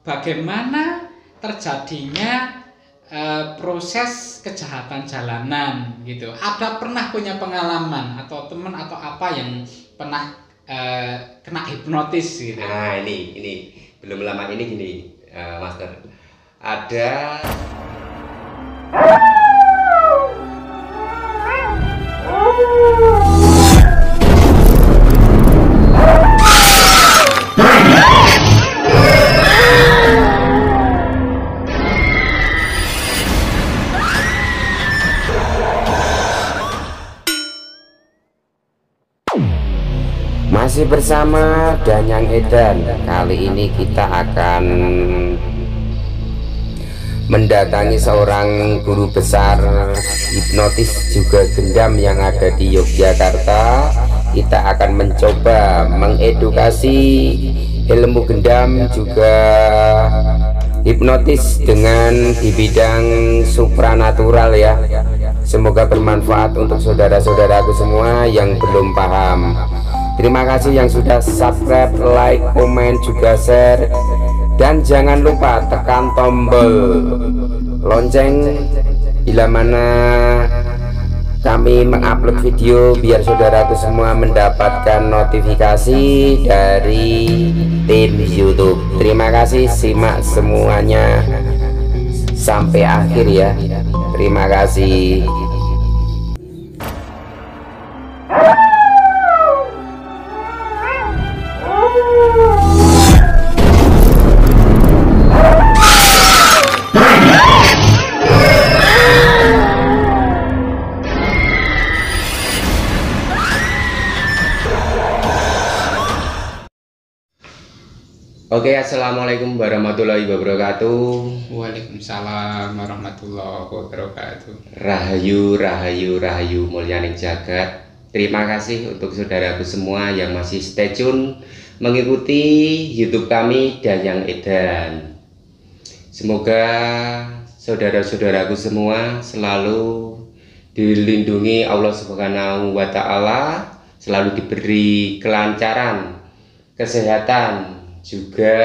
bagaimana terjadinya proses kejahatan jalanan gitu. Ada pernah punya pengalaman atau teman atau apa yang pernah kena hipnotis gitu? Nah ini belum lama ini gini, Master. Ada masih bersama Danyang Edan. Kali ini kita akan mendatangi seorang guru besar hipnotis juga gendam yang ada di Yogyakarta. Kita akan mencoba mengedukasi ilmu gendam juga hipnotis dengan di bidang supranatural ya. Semoga bermanfaat untuk saudara-saudaraku semua yang belum paham. Terima kasih yang sudah subscribe, like, komen, juga share. Dan jangan lupa tekan tombol lonceng bila mana kami mengupload video, biar saudaraku semua mendapatkan notifikasi dari tim YouTube. Terima kasih, simak semuanya sampai akhir ya. Terima kasih. Oke, assalamualaikum warahmatullahi wabarakatuh. Waalaikumsalam warahmatullahi wabarakatuh. Rahayu mulyaning jagat. Terima kasih untuk saudaraku semua yang masih stay tune mengikuti YouTube kami Danyang Edan. Semoga saudara-saudaraku semua selalu dilindungi Allah Subhanahu wa Ta'ala, selalu diberi kelancaran, kesehatan, juga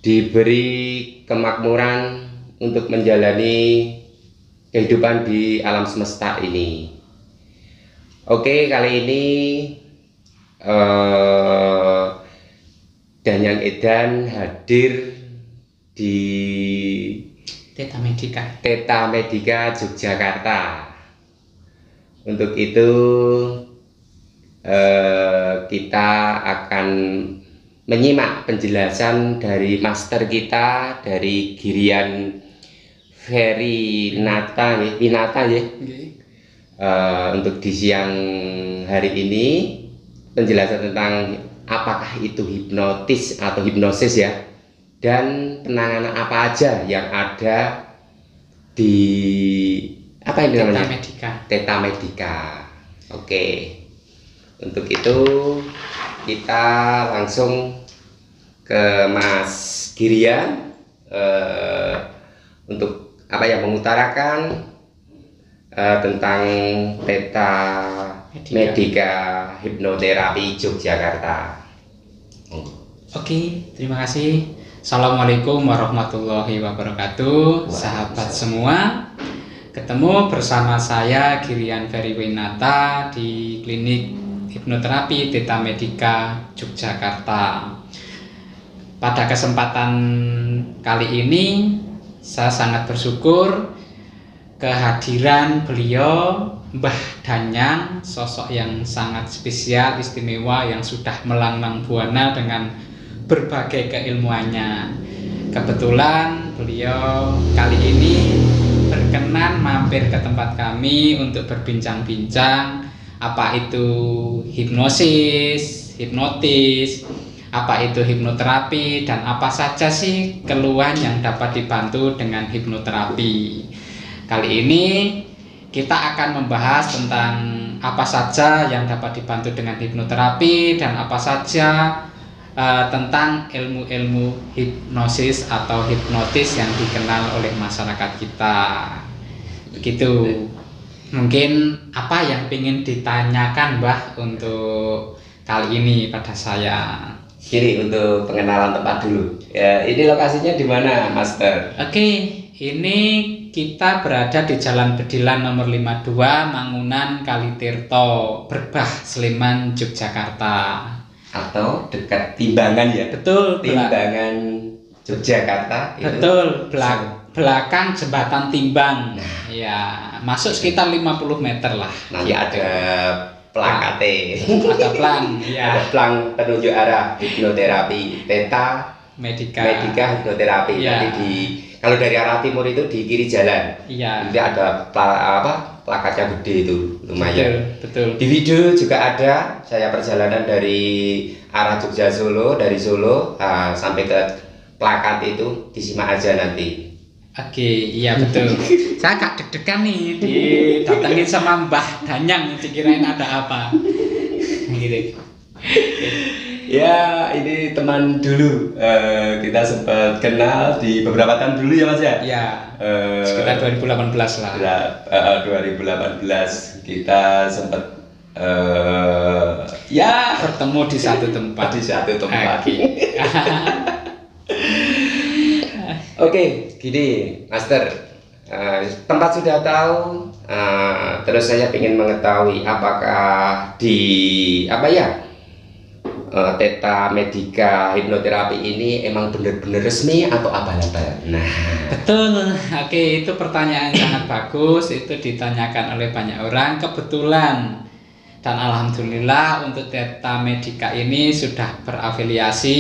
diberi kemakmuran untuk menjalani kehidupan di alam semesta ini. Oke, kali ini Danyang Edan hadir di Teta Medika Yogyakarta. Untuk itu kita akan menyimak penjelasan dari master kita, dari Girian Winata ya. Untuk di siang hari ini penjelasan tentang apakah itu hipnotis atau hipnosis ya, dan penanganan apa aja yang ada di apa ini namanya? Teta Medika. Oke. Untuk itu kita langsung ke Mas Girian untuk apa ya, mengutarakan tentang Teta Medika Hipnoterapi Yogyakarta. Oke, terima kasih. Assalamualaikum warahmatullahi wabarakatuh. Sahabat semua, ketemu bersama saya Girian Winata di klinik hipnoterapi Teta Medika Yogyakarta. Pada kesempatan kali ini saya sangat bersyukur kehadiran beliau Mbah Danyang, sosok yang sangat spesial, istimewa, yang sudah melanglang buana dengan berbagai keilmuannya. Kebetulan beliau kali ini berkenan mampir ke tempat kami untuk berbincang-bincang apa itu hipnosis, hipnotis, apa itu hipnoterapi, dan apa saja sih keluhan yang dapat dibantu dengan hipnoterapi. Kali ini kita akan membahas tentang apa saja yang dapat dibantu dengan hipnoterapi dan apa saja tentang ilmu-ilmu hipnosis atau hipnotis yang dikenal oleh masyarakat kita. Begitu. Mungkin apa yang ingin ditanyakan Mbah untuk kali ini pada saya? Gini untuk pengenalan tempat dulu. Ya, ini lokasinya di mana, Master? Oke, ini kita berada di Jalan Bedilan nomor 52, Mangunan Kalitirto, Berbah, Sleman, Yogyakarta. Atau dekat Timbangan ya? Betul, Timbangan Yogyakarta. Betul, belakang jembatan Timbang. Ya, masuk sekitar 50 meter lah. Nanti ada plakate. Ada plang, ya. Ada plang penunjuk arah hipnoterapi Theta Medika hipnoterapi. Ya. Nanti kalau dari arah timur itu di kiri jalan. Iya. Nanti ada plakatnya gede itu, lumayan. Betul. Di video juga ada saya perjalanan dari arah Jogja Solo, dari Solo sampai ke plakat itu, disimak aja nanti. Oke, iya betul. Saya agak deg-degan nih didatengin sama Mbah Danyang, dikirain ada apa. Gitu. Ya, ini teman dulu. Kita sempat kenal di beberapa tahun dulu ya Mas ya? Iya. Sekitar 2018 lah. 2018 kita sempat ya bertemu di satu tempat. Oke. Oke, gini, Master. Tempat sudah tahu. Terus saya ingin mengetahui apakah di Theta Medika hipnoterapi ini emang benar-benar resmi atau abal-abal? Nah, betul. Oke, itu pertanyaan sangat bagus. Itu ditanyakan oleh banyak orang. Kebetulan dan alhamdulillah untuk Theta Medika ini sudah berafiliasi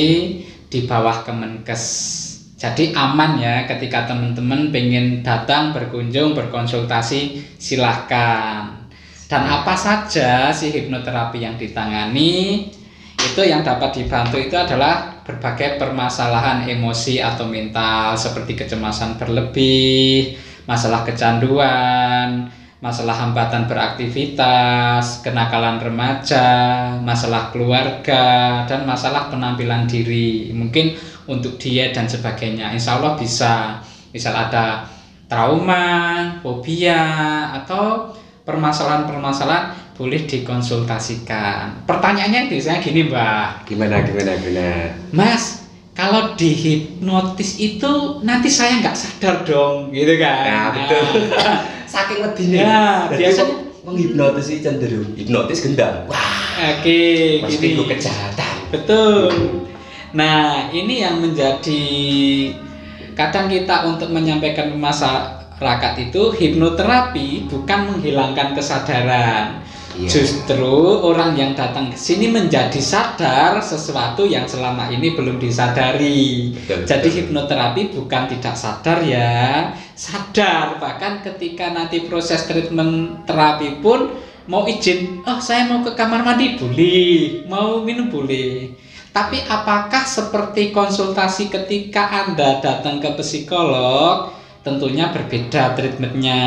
di bawah Kemenkes. Jadi aman ya, ketika teman-teman pengen datang, berkunjung, berkonsultasi, silahkan. Dan apa saja sih hipnoterapi yang ditangani? Itu yang dapat dibantu itu adalah berbagai permasalahan emosi atau mental seperti kecemasan berlebih, masalah kecanduan, masalah hambatan beraktivitas, kenakalan remaja, masalah keluarga, dan masalah penampilan diri. Mungkin untuk diet dan sebagainya, insya Allah bisa. Misal ada trauma, fobia, atau permasalahan-permasalahan boleh dikonsultasikan. Pertanyaannya biasanya gini, Mbak. Gimana? Mas, kalau dihipnotis itu nanti saya nggak sadar dong, gitu kan? Nah, betul. Saking wedine. Ya, biasanya menghipnotis itu cenderung hipnotis gendam. Wah, oke, mesti gini. kejahatan. Betul. Nah, ini yang menjadi kadang kita untuk menyampaikan ke masyarakat itu hipnoterapi bukan menghilangkan kesadaran. Iya. Justru orang yang datang ke sini menjadi sadar sesuatu yang selama ini belum disadari. Betul. Jadi hipnoterapi bukan tidak sadar ya, sadar. Bahkan ketika nanti proses treatment terapi pun mau izin, oh saya mau ke kamar mandi boleh, mau minum boleh. Tapi apakah seperti konsultasi ketika Anda datang ke psikolog? Tentunya berbeda treatmentnya.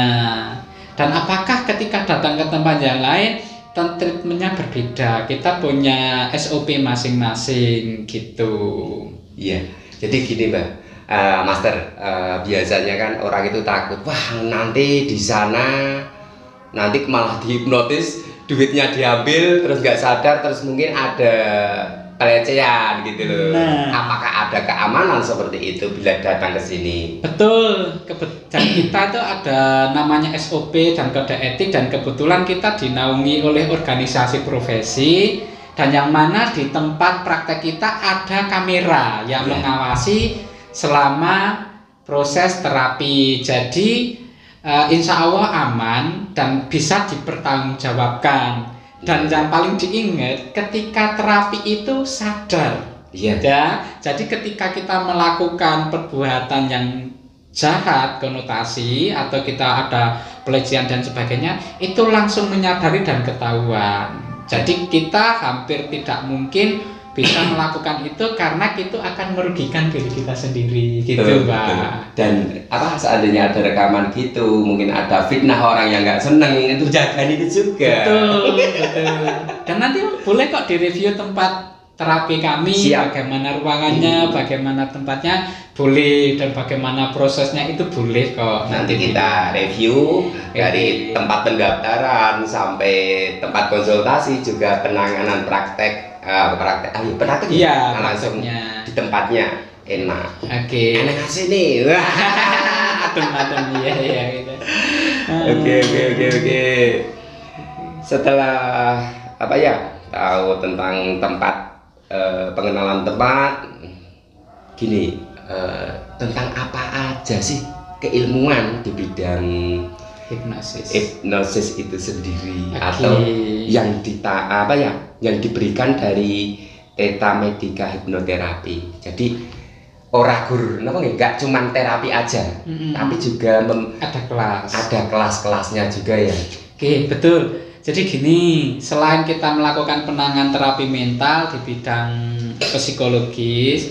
Dan apakah ketika datang ke tempat yang lain, treatmentnya berbeda? Kita punya SOP masing-masing gitu. Iya, jadi gini Mbak, Master, biasanya kan orang itu takut, wah nanti di sana nanti malah dihipnotis, duitnya diambil, terus nggak sadar, terus mungkin ada pelecehan gitu loh. Nah, apakah ada keamanan seperti itu bila datang ke sini? betul. Dan kita itu ada namanya SOP dan kode etik, dan kebetulan kita dinaungi oleh organisasi profesi, dan yang mana di tempat praktek kita ada kamera yang mengawasi selama proses terapi. Jadi insya Allah aman dan bisa dipertanggungjawabkan. Dan yang paling diingat ketika terapi itu sadar. Iya. Ya, jadi ketika kita melakukan perbuatan yang jahat, konotasi, atau kita ada pelecehan dan sebagainya, itu langsung menyadari dan ketahuan. Jadi kita hampir tidak mungkin bisa melakukan itu karena itu akan merugikan diri kita sendiri, gitu, Mbak. Dan seandainya ada rekaman gitu, mungkin ada fitnah orang yang nggak seneng, itu jangan itu juga. Betul. Dan nanti boleh kok direview tempat terapi kami. Siap. Bagaimana ruangannya, bagaimana tempatnya, boleh, dan bagaimana prosesnya itu boleh kok. Nanti kita review dari tempat pendaftaran sampai tempat konsultasi, juga penanganan praktek praktek Iya, langsung prakteknya. di tempatnya enak. Oke. Enak sih nih. Wah. Adem-adem iya gitu. Oke. Setelah apa ya tahu tentang tempat, pengenalan tempat, gini, tentang apa aja sih keilmuan di bidang hipnosis itu sendiri, atau yang yang diberikan dari Theta Medica Hipnoterapi. Jadi ora gur, nggak cuman terapi aja, tapi juga ada kelas-kelasnya juga ya. Oke, betul. Jadi gini, selain kita melakukan penanganan terapi mental di bidang psikologis,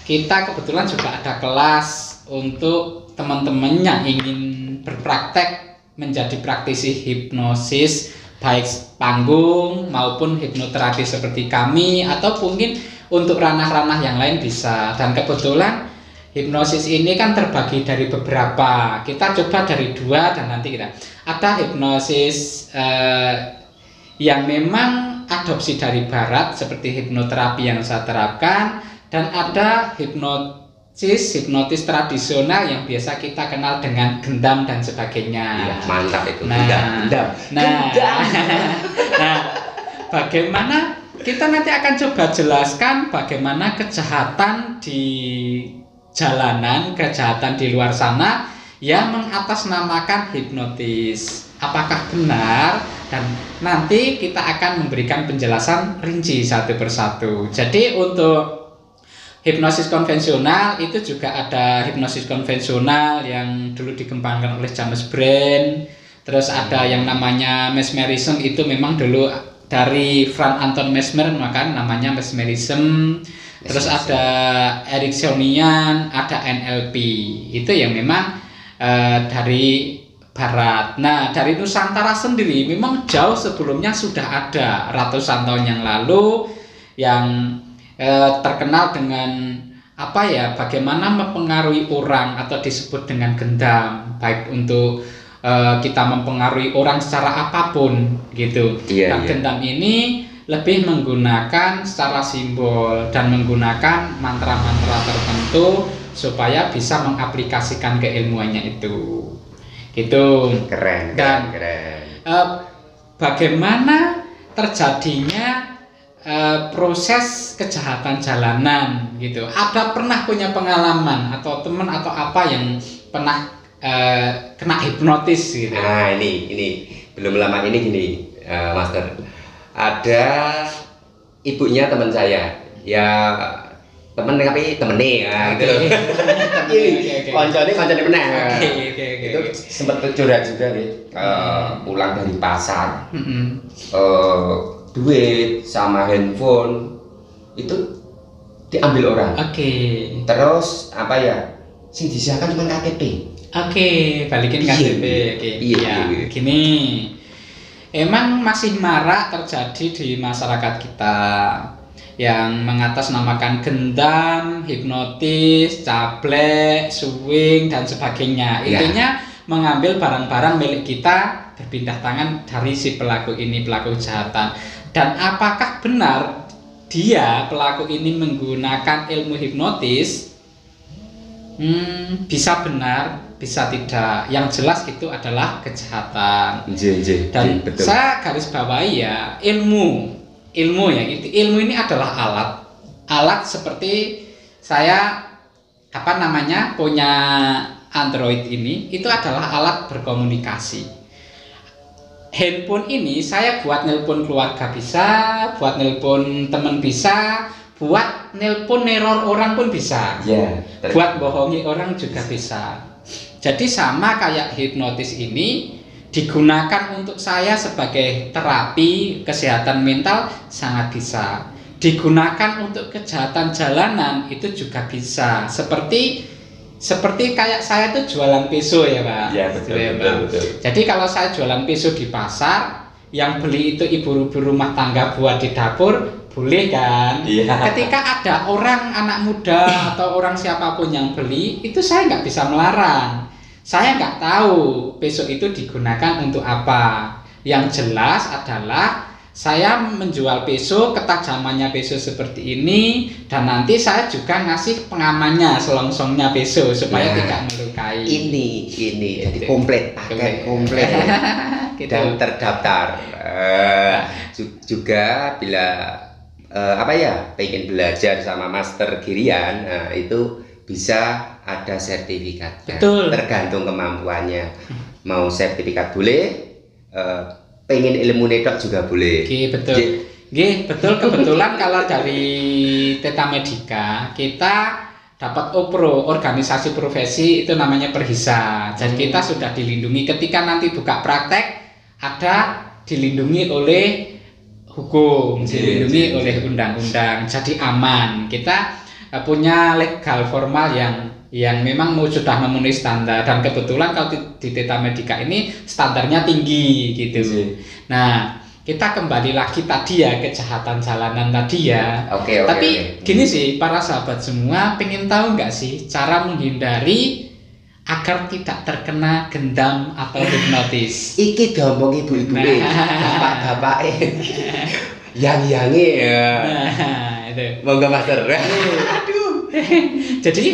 kita kebetulan juga ada kelas untuk teman-teman yang ingin berpraktek menjadi praktisi hipnosis, baik panggung maupun hipnoterapi seperti kami, atau mungkin untuk ranah-ranah yang lain bisa. Dan kebetulan hipnosis ini kan terbagi dari beberapa. Kita coba dari 2 dan nanti kita ada hipnosis yang memang adopsi dari barat seperti hipnoterapi yang saya terapkan, dan ada hipnotis tradisional yang biasa kita kenal dengan gendam dan sebagainya. Iya, mantap itu. Gendam. Nah, bagaimana kita nanti akan coba jelaskan bagaimana kejahatan di jalanan, kejahatan di luar sana yang mengatasnamakan hipnotis. Apakah benar? Dan nanti kita akan memberikan penjelasan rinci satu persatu. Jadi untuk hipnosis konvensional itu juga ada hipnosis konvensional yang dulu dikembangkan oleh James Brain. Terus ada yang namanya mesmerism, itu memang dulu dari Franz Anton Mesmer, maka namanya mesmerism. Terus ada Ericksonian, ada NLP. Itu yang memang dari barat. Nah, dari Nusantara sendiri memang jauh sebelumnya sudah ada ratusan tahun yang lalu yang terkenal dengan bagaimana mempengaruhi orang atau disebut dengan gendam, baik untuk kita mempengaruhi orang secara apapun gitu. Gendam ini lebih menggunakan secara simbol dan menggunakan mantra-mantra tertentu supaya bisa mengaplikasikan keilmuannya itu. Gitu. Keren. Bagaimana terjadinya proses kejahatan jalanan gitu? Ada pernah punya pengalaman atau teman atau apa yang pernah kena hipnotis gitu? Nah, ini belum lama ini gini, Master. Ada ibunya teman saya, ya temen tapi temene ya gitu. Koncone meneh. Itu sempat curhat juga nih, pulang dari pasar, duit sama handphone itu diambil orang. Terus sing disiapkan cuma KTP. Balikin KTP. Gini, emang masih marak terjadi di masyarakat kita yang mengatasnamakan gendam, hipnotis, cablek, swing dan sebagainya. Intinya mengambil barang-barang milik kita, berpindah tangan dari si pelaku ini, pelaku kejahatan. Dan apakah benar dia pelaku ini menggunakan ilmu hipnotis? Bisa benar, bisa tidak. Yang jelas itu adalah kejahatan. Dan betul. Saya garis bawahi ya, ilmu ini adalah alat seperti saya punya Android ini, itu adalah alat berkomunikasi. Handphone ini saya buat nelpon keluarga bisa, buat nelpon teman bisa, buat nelpon neror orang pun bisa, buat bohongi orang juga bisa. Jadi sama kayak hipnotis ini digunakan untuk saya sebagai terapi kesehatan mental sangat bisa. Digunakan untuk kejahatan jalanan itu juga bisa. Seperti kayak saya tuh jualan pisau ya Pak. Betul. Jadi kalau saya jualan pisau di pasar, yang beli itu ibu-ibu rumah tangga buat di dapur, boleh kan? Ketika ada orang anak muda atau orang siapapun yang beli, itu saya nggak bisa melarang. Saya nggak tahu besok itu digunakan untuk apa. Yang jelas adalah saya menjual peso, ketajamannya peso seperti ini, dan nanti saya juga ngasih pengamannya, selongsongnya peso supaya tidak melukai. Ini jadi komplit, paket komplit Gitu. dan terdaftar. Juga bila pengen belajar sama Master Girian, itu bisa ada sertifikatnya. Betul. Tergantung kemampuannya. Mau sertifikat boleh, pengen ilmu nedok juga boleh. Oke, betul. Betul. Kebetulan kalau dari Teta Medica kita dapat OPRO, organisasi profesi, itu namanya Perhisa. Jadi kita sudah dilindungi ketika nanti buka praktek, ada dilindungi oleh hukum, dilindungi oleh undang-undang. Jadi aman. Kita punya legal formal yang memang sudah memenuhi standar, dan kebetulan kalau di Teta Medica ini standarnya tinggi gitu. Nah, kita kembali lagi tadi ya, kejahatan jalanan tadi ya. Tapi gini sih, para sahabat semua pengen tahu nggak sih cara menghindari agar tidak terkena gendam atau hipnotis? Iki ngomong ibu-ibu, bapak-bapak, yang-yangi ya. Itu. Monggo Master. Aduh. Jadi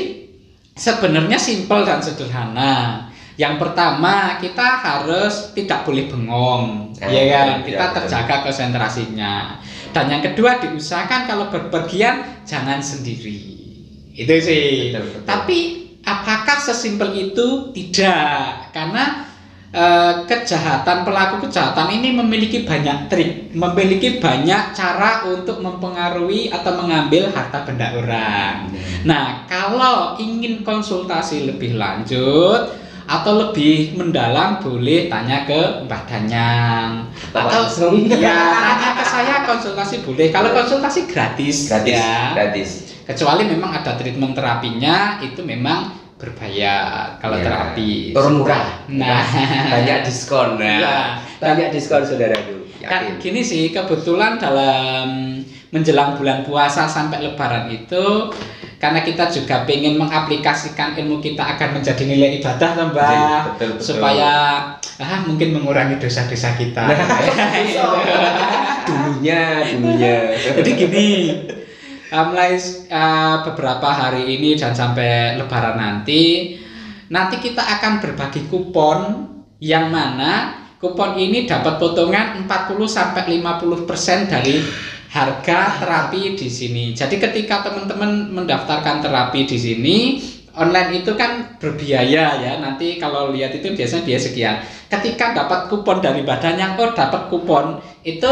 sebenarnya simpel dan sederhana. Yang pertama, kita harus tidak boleh bengong, ya kan? Kita terjaga konsentrasinya. Dan yang kedua, diusahakan kalau berpergian jangan sendiri. Itu sih. Betul. Tapi apakah sesimpel itu? Tidak, karena pelaku kejahatan ini memiliki banyak trik, memiliki banyak cara untuk mempengaruhi atau mengambil harta benda orang. Nah, kalau ingin konsultasi lebih lanjut atau lebih mendalam, boleh tanya ke Mbah Danyang atau ya tanya ke saya, konsultasi boleh. Kalau konsultasi gratis. Kecuali memang ada treatment terapinya, itu memang berbayar kalau terapi. Turun murah. Nah, banyak diskon. Banyak diskon saudaraku. Kan gini sih, kebetulan dalam menjelang bulan puasa sampai Lebaran itu, karena kita juga pengen mengaplikasikan ilmu kita akan menjadi nilai ibadah, Mbak. Betul. Supaya mungkin mengurangi dosa-dosa kita. Dulunya. Jadi gini, mulai beberapa hari ini dan sampai Lebaran nanti kita akan berbagi kupon, yang mana kupon ini dapat potongan 40-50% dari harga terapi di sini. Jadi ketika teman-teman mendaftarkan terapi di sini, online itu kan berbiaya ya. Nanti kalau lihat itu biasanya biaya sekian. Ketika dapat kupon dari badannya, dapat kupon itu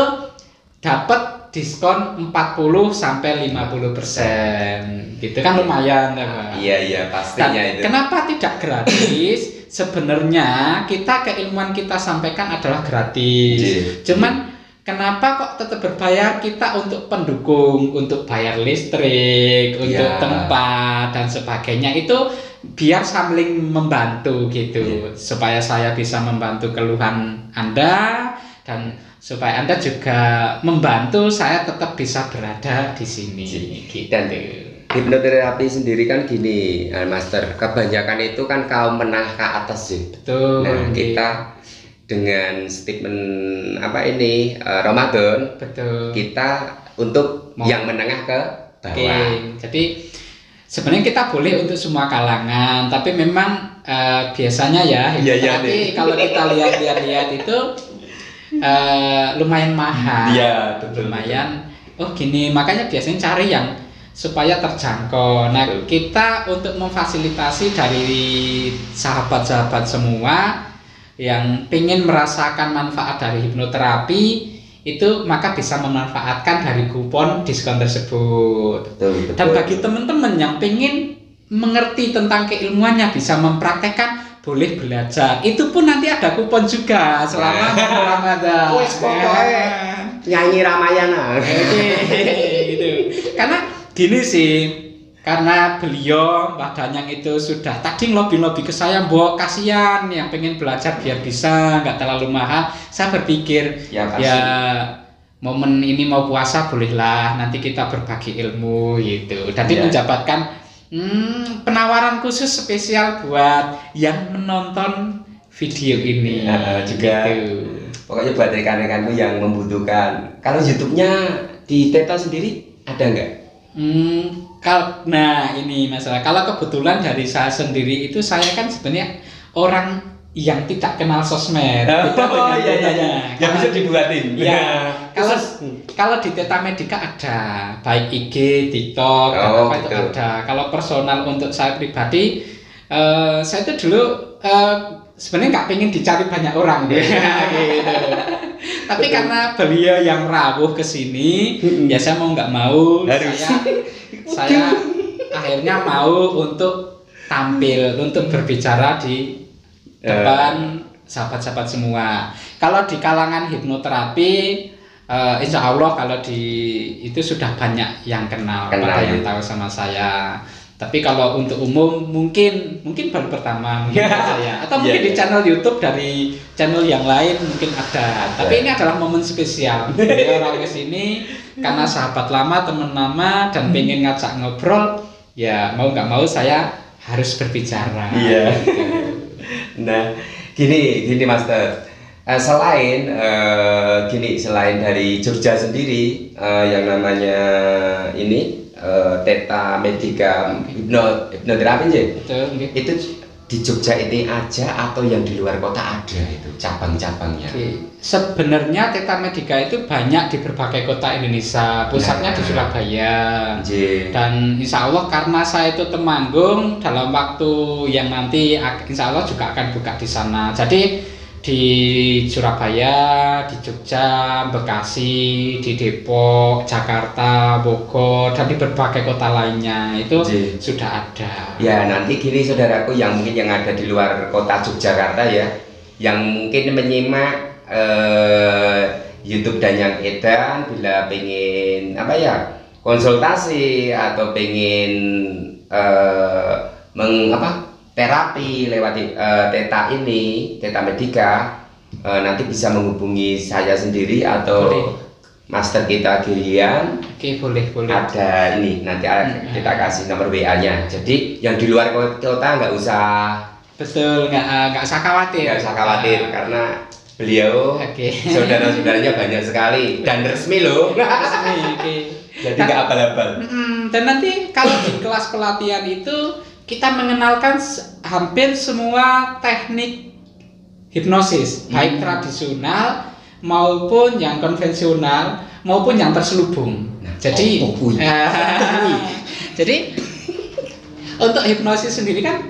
dapat diskon 40-50%. Gitu kan lumayan ya, Pak. Iya pastinya itu. Kenapa tidak gratis? Sebenarnya keilmuan kita sampaikan adalah gratis. Cuman kenapa kok tetap berbayar? Kita untuk pendukung, untuk bayar listrik, untuk tempat dan sebagainya, itu biar saling membantu gitu. Supaya saya bisa membantu keluhan Anda dan supaya Anda juga membantu saya tetap bisa berada di sini. Dan hipnoterapi sendiri kan gini, Master, kebanyakan itu kan kaum menengah ke atas sih. Betul. Nah, kita dengan statement Ramadan, betul, kita untuk yang menengah ke bawah. Jadi sebenarnya kita boleh untuk semua kalangan, tapi memang biasanya ya hipnoterapi kalau kita lihat itu lumayan mahal. Iya, betul. Lumayan. Gini, makanya biasanya cari yang supaya terjangkau. Nah, kita untuk memfasilitasi dari sahabat-sahabat semua yang pengen merasakan manfaat dari hipnoterapi itu, maka bisa memanfaatkan dari kupon diskon tersebut. Betul. Dan bagi teman-teman yang pengen mengerti tentang keilmuannya, bisa mempraktekkan, boleh belajar. Itu pun nanti ada kupon juga selama Ramadan. Nyanyi Ramayana. Gitu. Karena gini sih, karena beliau Mbah Danyang itu sudah tadi ngelobi-lobi ke saya, Mbok, kasihan yang pengen belajar biar bisa, nggak terlalu mahal. Saya berpikir ya momen ini mau puasa bolehlah, nanti kita berbagi ilmu gitu. Jadi menjabatkan penawaran khusus spesial buat yang menonton video ini juga gitu. Pokoknya buat rekan-rekanku yang membutuhkan. Kalau YouTube-nya di Teta sendiri ada nggak? Nah ini masalah. Kalau kebetulan dari saya sendiri itu, saya kan sebenarnya orang yang tidak kenal sosmed. Oh iya. Yang bisa dibuatin. Ya. Kalau di Teta Medica ada, baik IG, TikTok, apa itu ada. Kalau personal untuk saya pribadi, saya itu dulu sebenarnya nggak pengen dicari banyak orang gitu. Tapi karena beliau yang rawuh ke sini, ya saya mau nggak mau, saya akhirnya mau untuk tampil, untuk berbicara di depan sahabat-sahabat semua. Kalau di kalangan hipnoterapi, insya Allah kalau itu sudah banyak yang kenal yang tahu sama saya. Tapi kalau untuk umum mungkin baru pertama saya, atau mungkin di channel YouTube dari channel yang lain mungkin ada. Tapi ini adalah momen spesial. Orang ke sini karena sahabat lama, teman lama, dan pengen ngajak ngobrol, ya mau nggak mau saya harus berbicara. Iya. Nah, gini Master. Selain dari Jogja sendiri, yang namanya ini Teta Medica hipnoterapi aja. Itu di Jogja ini aja atau yang di luar kota ada itu cabang-cabangnya? Sebenarnya Teta Medica itu banyak di berbagai kota Indonesia. Pusatnya di Surabaya. Dan insya Allah karena saya itu Temanggung, dalam waktu yang nanti insya Allah juga akan buka di sana. Jadi di Surabaya, di Jogja, Bekasi, di Depok, Jakarta, Bogor, dan di berbagai kota lainnya itu sudah ada. Ya nanti gini saudaraku yang mungkin yang ada di luar kota Yogyakarta ya, yang mungkin menyimak YouTube dan yang edan, bila pengen konsultasi atau pengen terapi lewat Teta Medica, nanti bisa menghubungi saya sendiri atau Master kita Girian. Oke, boleh. Ada ini nanti kita kasih nomor WA-nya. Jadi yang di luar kota nggak usah. Betul, nggak usah khawatir. Nggak usah khawatir karena beliau saudara-saudaranya banyak sekali dan resmi loh. Resmi. Jadi nggak abal-abal. Dan nanti kalau di kelas pelatihan itu kita mengenalkan hampir semua teknik hipnosis, baik tradisional maupun yang konvensional maupun yang terselubung. Jadi untuk hipnosis sendiri kan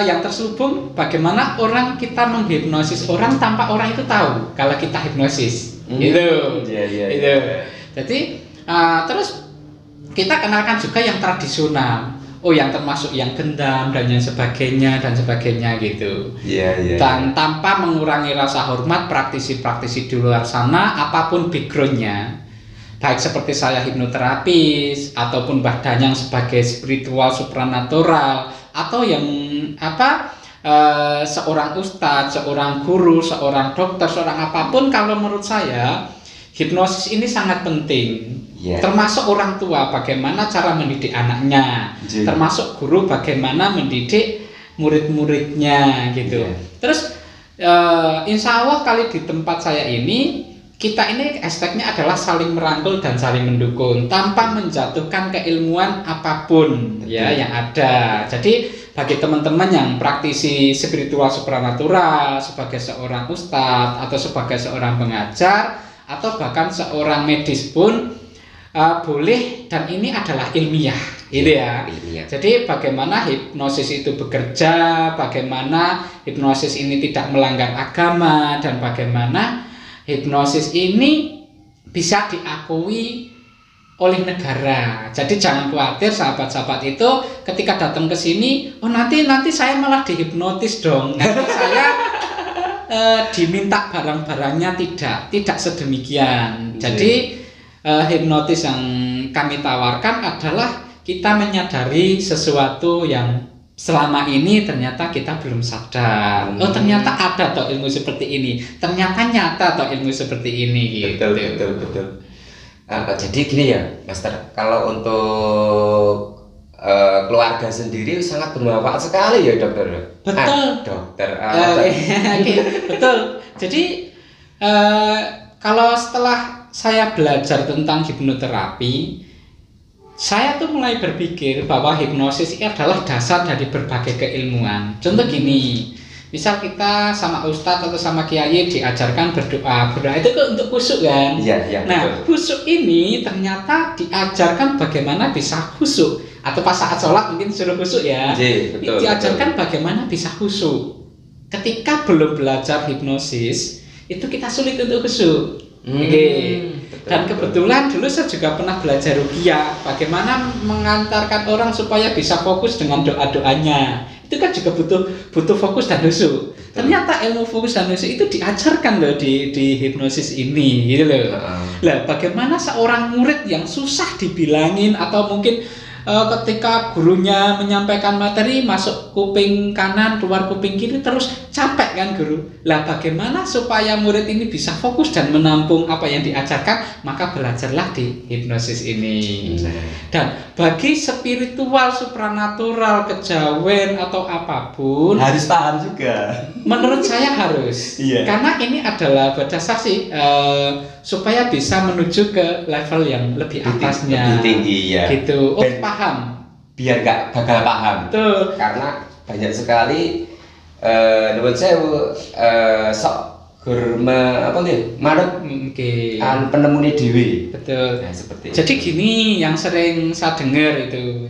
yang terselubung, bagaimana kita menghipnosis orang tanpa orang itu tahu kalau kita hipnosis. Gitu. Jadi terus kita kenalkan juga yang tradisional. Yang termasuk yang gendam dan yang sebagainya gitu. Dan tanpa mengurangi rasa hormat praktisi-praktisi di luar sana, apapun backgroundnya, baik seperti saya hipnoterapis ataupun Mbah Danyang sebagai spiritual supranatural, atau yang seorang ustadz, seorang guru, seorang dokter, seorang apapun, kalau menurut saya hipnosis ini sangat penting. Termasuk orang tua bagaimana cara mendidik anaknya, termasuk guru bagaimana mendidik murid-muridnya gitu. Terus insya Allah kali di tempat saya ini, kita ini hashtagnya adalah saling merangkul dan saling mendukung tanpa menjatuhkan keilmuan apapun yang ada. Jadi bagi teman-teman yang praktisi spiritual supranatural sebagai seorang ustadz atau sebagai seorang pengajar atau bahkan seorang medis pun boleh, dan ini adalah ilmiah, gitu ya. Jadi bagaimana hipnosis itu bekerja, bagaimana hipnosis ini tidak melanggar agama, dan bagaimana hipnosis ini bisa diakui oleh negara. Jadi jangan khawatir sahabat-sahabat itu ketika datang ke sini, nanti saya malah dihipnotis dong. Nanti saya diminta barang-barangnya, tidak sedemikian. Jadi hipnotis yang kami tawarkan adalah kita menyadari sesuatu yang selama ini ternyata kita belum sadar. Ternyata ada toh ilmu seperti ini. Ternyata nyata toh ilmu seperti ini gitu. Betul. Jadi gini ya, Master, kalau untuk keluarga sendiri sangat bermanfaat sekali ya, Dokter. Betul. Dokter. Betul. Jadi Kalau setelah saya belajar tentang hipnoterapi, saya tuh mulai berpikir bahwa hipnosis ini adalah dasar dari berbagai keilmuan. Contoh gini, misal kita sama ustadz atau sama kiai diajarkan berdoa itu kan untuk khusyuk kan? Iya, nah, khusyuk ini ternyata diajarkan bagaimana bisa khusyuk, atau pas saat sholat mungkin suruh khusyuk ya. Diajarkan bagaimana bisa khusyuk. Ketika belum belajar hipnosis, itu kita sulit untuk khusyuk. Dan kebetulan dulu saya juga pernah belajar ruqyah, bagaimana mengantarkan orang supaya bisa fokus dengan doa-doanya. Itu kan juga butuh fokus dan khusyuk. Ternyata ilmu fokus dan khusyuk itu diajarkan loh di hipnosis ini, gitu loh. Lah, bagaimana seorang murid yang susah dibilangin atau mungkin ketika gurunya menyampaikan materi masuk kuping kanan keluar kuping kiri terus capek kan guru. Lah bagaimana supaya murid ini bisa fokus dan menampung apa yang diajarkan? Maka belajarlah di hipnosis ini. Dan bagi spiritual, supranatural, kejawen atau apapun harus paham juga. Menurut saya harus. Karena ini adalah berdasar sih supaya bisa menuju ke level yang lebih atasnya, lebih tinggi ya. Gitu. Oh, paham. Biar nggak gagal paham. Betul. Karena banyak sekali nuwun sewu sok gurme apa nih? Marut penemunya dewi. Betul. Nah, seperti jadi itu. Gini yang sering saya dengar itu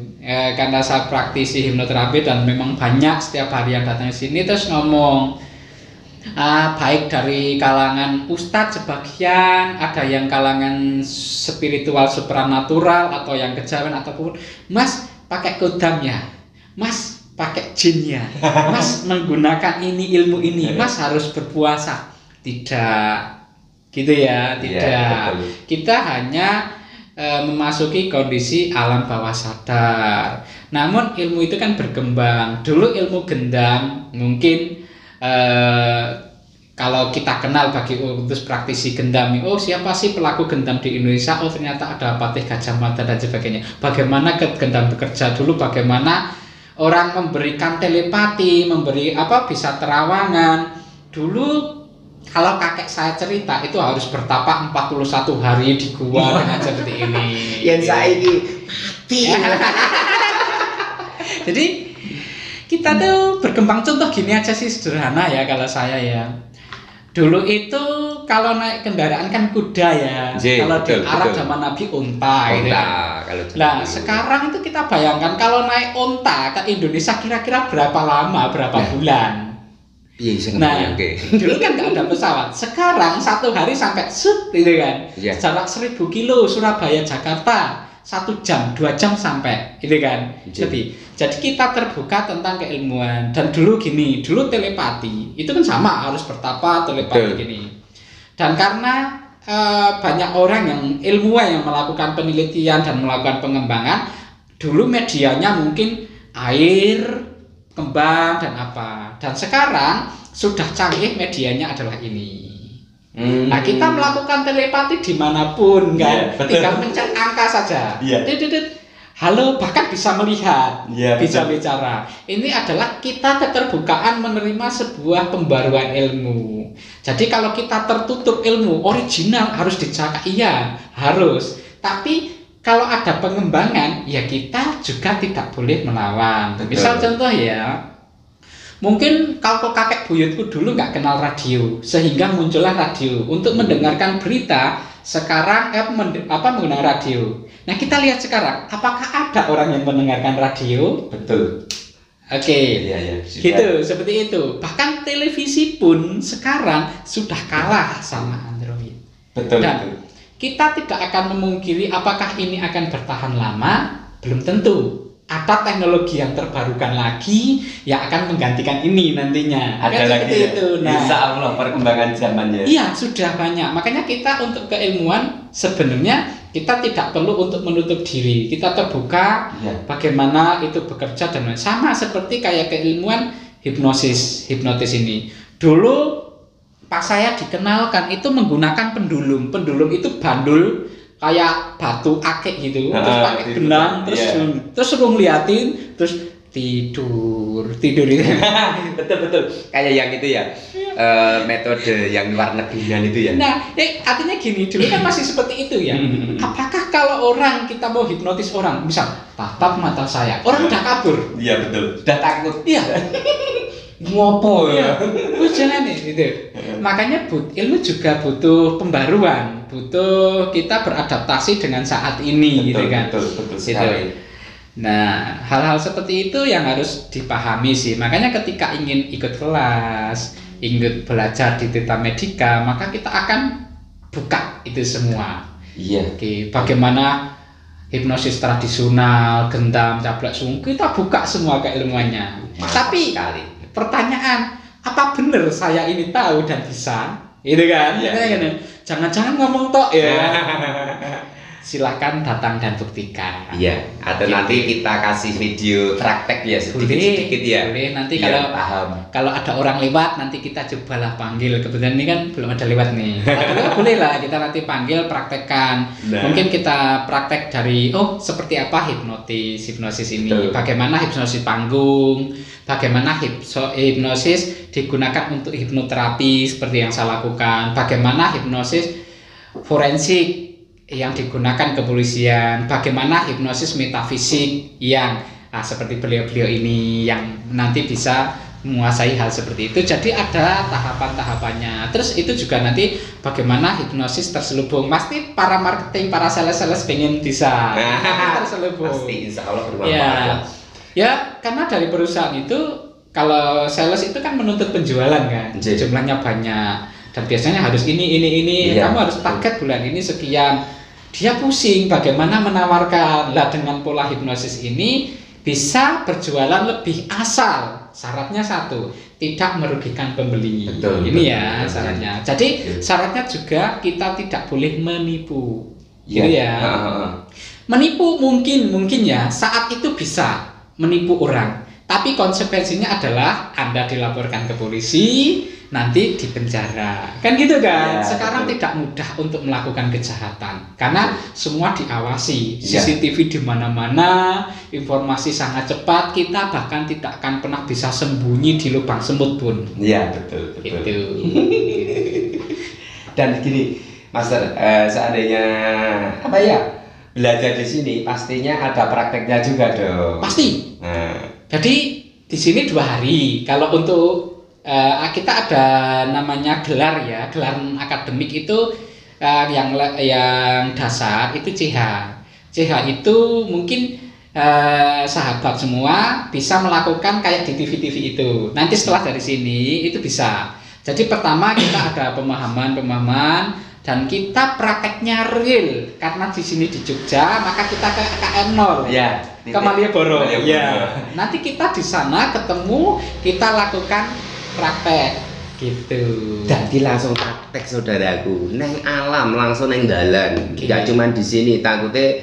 karena saya praktisi hipnoterapi dan memang banyak setiap hari yang datang ke sini terus ngomong baik dari kalangan ustadz sebagian, ada yang kalangan spiritual supranatural atau yang kejawen ataupun mas pakai kodam ya, mas pakai jin ya, mas menggunakan ini ilmu ini, mas harus berpuasa. Tidak gitu ya, tidak. Kita hanya memasuki kondisi alam bawah sadar. Namun ilmu itu kan berkembang. Dulu ilmu gendam mungkin kalau kita kenal bagi untuk praktisi gendam, oh siapa sih pelaku gendam di Indonesia? Oh ternyata ada Patih Gajah Mada dan sebagainya. Bagaimana gendam bekerja dulu? Bagaimana orang memberikan telepati, memberi bisa terawangan. Dulu kalau kakek saya cerita itu harus bertapa 41 hari di gua dengan seperti ini. Yang saya ini mati. Jadi kita tuh berkembang, contoh gini aja sih sederhana ya kalau saya ya. Dulu itu kalau naik kendaraan kan kuda ya. Kalau di Arab zaman Nabi unta gitu. Nah, sekarang itu kita bayangkan kalau naik unta ke Indonesia kira-kira berapa lama, berapa bulan. Nah, dulu kan nggak ada pesawat. Sekarang satu hari sampai gitu kan. Jarak 1000 kilo Surabaya Jakarta 1 jam, 2 jam sampai, gitu kan. Jadi kita terbuka tentang keilmuan. Dan dulu gini, dulu telepati itu kan sama harus bertapa telepati gini. Dan karena banyak orang yang ilmuwan yang melakukan penelitian dan melakukan pengembangan, dulu medianya mungkin air, kembang dan apa. Dan sekarang sudah canggih medianya adalah ini. Nah kita melakukan telepati dimanapun kan, tinggal mencet angka saja. Halo, bahkan bisa melihat, bisa bicara. Ini adalah kita keterbukaan menerima sebuah pembaruan ilmu. Jadi kalau kita tertutup ilmu original harus dijaga, iya harus. Tapi kalau ada pengembangan, ya kita juga tidak boleh melawan. Misal contoh ya. Mungkin kalau kakek buyutku dulu nggak kenal radio, sehingga muncullah radio untuk mendengarkan berita. Sekarang menggunakan radio. Nah kita lihat sekarang, apakah ada orang yang mendengarkan radio? Betul. Oke, gitu seperti itu. Bahkan televisi pun sekarang sudah kalah sama Android. Betul. Dan kita tidak akan memungkiri apakah ini akan bertahan lama, belum tentu. Ada teknologi yang terbarukan lagi yang akan menggantikan ini nantinya. Ada lagi ya? Itu. Nah, insya Allah perkembangan zamannya. Iya sudah banyak. Makanya kita untuk keilmuan sebenarnya kita tidak perlu untuk menutup diri. Kita terbuka bagaimana itu bekerja dan sama seperti kayak keilmuan hipnotis ini. Dulu pas saya dikenalkan itu menggunakan pendulum. Pendulum itu bandul kayak batu akik gitu, terus pakai benang, terus suruh ngeliatin, terus tidur itu. Betul kayak yang itu ya, metode yang luar negerian itu ya. Nah, artinya gini, dulu kan masih seperti itu ya. Apakah kalau orang kita mau hipnotis orang, misal tatap mata saya, orang udah kabur? Iya betul, udah takut. Iya. Ngopo ya? Jangan gitu. Makanya ilmu juga butuh pembaruan, butuh kita beradaptasi dengan saat ini, gitu kan? Betul sekali. Nah, hal-hal seperti itu yang harus dipahami sih. Makanya ketika ingin ikut kelas, ingin belajar di Tirta Medika, maka kita akan buka itu semua. Iya. Oke, bagaimana hipnosis tradisional, gendam, cablak sung, kita buka semua keilmuannya. Tapi sekali. Pertanyaan, apa benar saya ini tahu dan bisa? Itu kan? Iya. Jangan-jangan ngomong tok ya. Silahkan datang dan buktikan. Iya, atau nanti kita kasih video praktek ya sedikit-sedikit ya. Boleh, nanti biar kalau ada orang lewat nanti kita cobalah panggil. Kebetulan ini kan belum ada lewat nih. Boleh lah kita nanti panggil praktekkan. Nah. Mungkin kita praktek dari seperti apa hipnosis ini. Betul. Bagaimana hipnosis panggung, bagaimana hipnosis digunakan untuk hipnoterapi seperti yang saya lakukan. Bagaimana hipnosis forensik yang digunakan kepolisian, bagaimana hipnosis metafisik yang seperti beliau-beliau ini yang nanti bisa menguasai hal seperti itu. Jadi ada tahapan-tahapannya. Terus itu juga nanti bagaimana hipnosis terselubung. Pasti para marketing, para sales pengen bisa terselubung. Pasti insya Allah bermanfaat. Ya, karena dari perusahaan itu kalau sales itu kan menuntut penjualan kan, jumlahnya banyak dan biasanya harus ini. Kamu harus target bulan ini sekian. Dia pusing bagaimana menawarkan. Lah dengan pola hipnosis ini bisa berjualan lebih asal syaratnya satu, tidak merugikan pembeli. Betul, ini ya syaratnya. Jadi syaratnya juga kita tidak boleh menipu. Gitu ya. Menipu mungkin ya saat itu bisa menipu orang. Tapi konsekuensinya adalah Anda dilaporkan ke polisi, nanti dipenjara. Kan gitu kan? Ya, sekarang betul. Tidak mudah untuk melakukan kejahatan karena semua diawasi. Ya. CCTV di mana-mana, informasi sangat cepat, kita bahkan tidak akan pernah bisa sembunyi di lubang semut pun. Iya, betul. Gitu. Dan gini, Master, seandainya belajar di sini pastinya ada prakteknya juga dong. Pasti. Jadi di sini 2 hari. Kalau untuk kita ada namanya gelar ya, gelar akademik itu yang dasar itu CH. CH itu mungkin sahabat semua bisa melakukan kayak di TV-TV itu. Nanti setelah dari sini itu bisa. Jadi pertama kita ada pemahaman dan kita prakteknya real karena di sini di Jogja, maka kita ke KM 0 ya, ke Malioboro ya. Nanti kita di sana ketemu, kita lakukan praktek gitu. Jadi langsung praktek saudaraku, neng alam langsung neng dalan. Gak cuma di sini, takutnya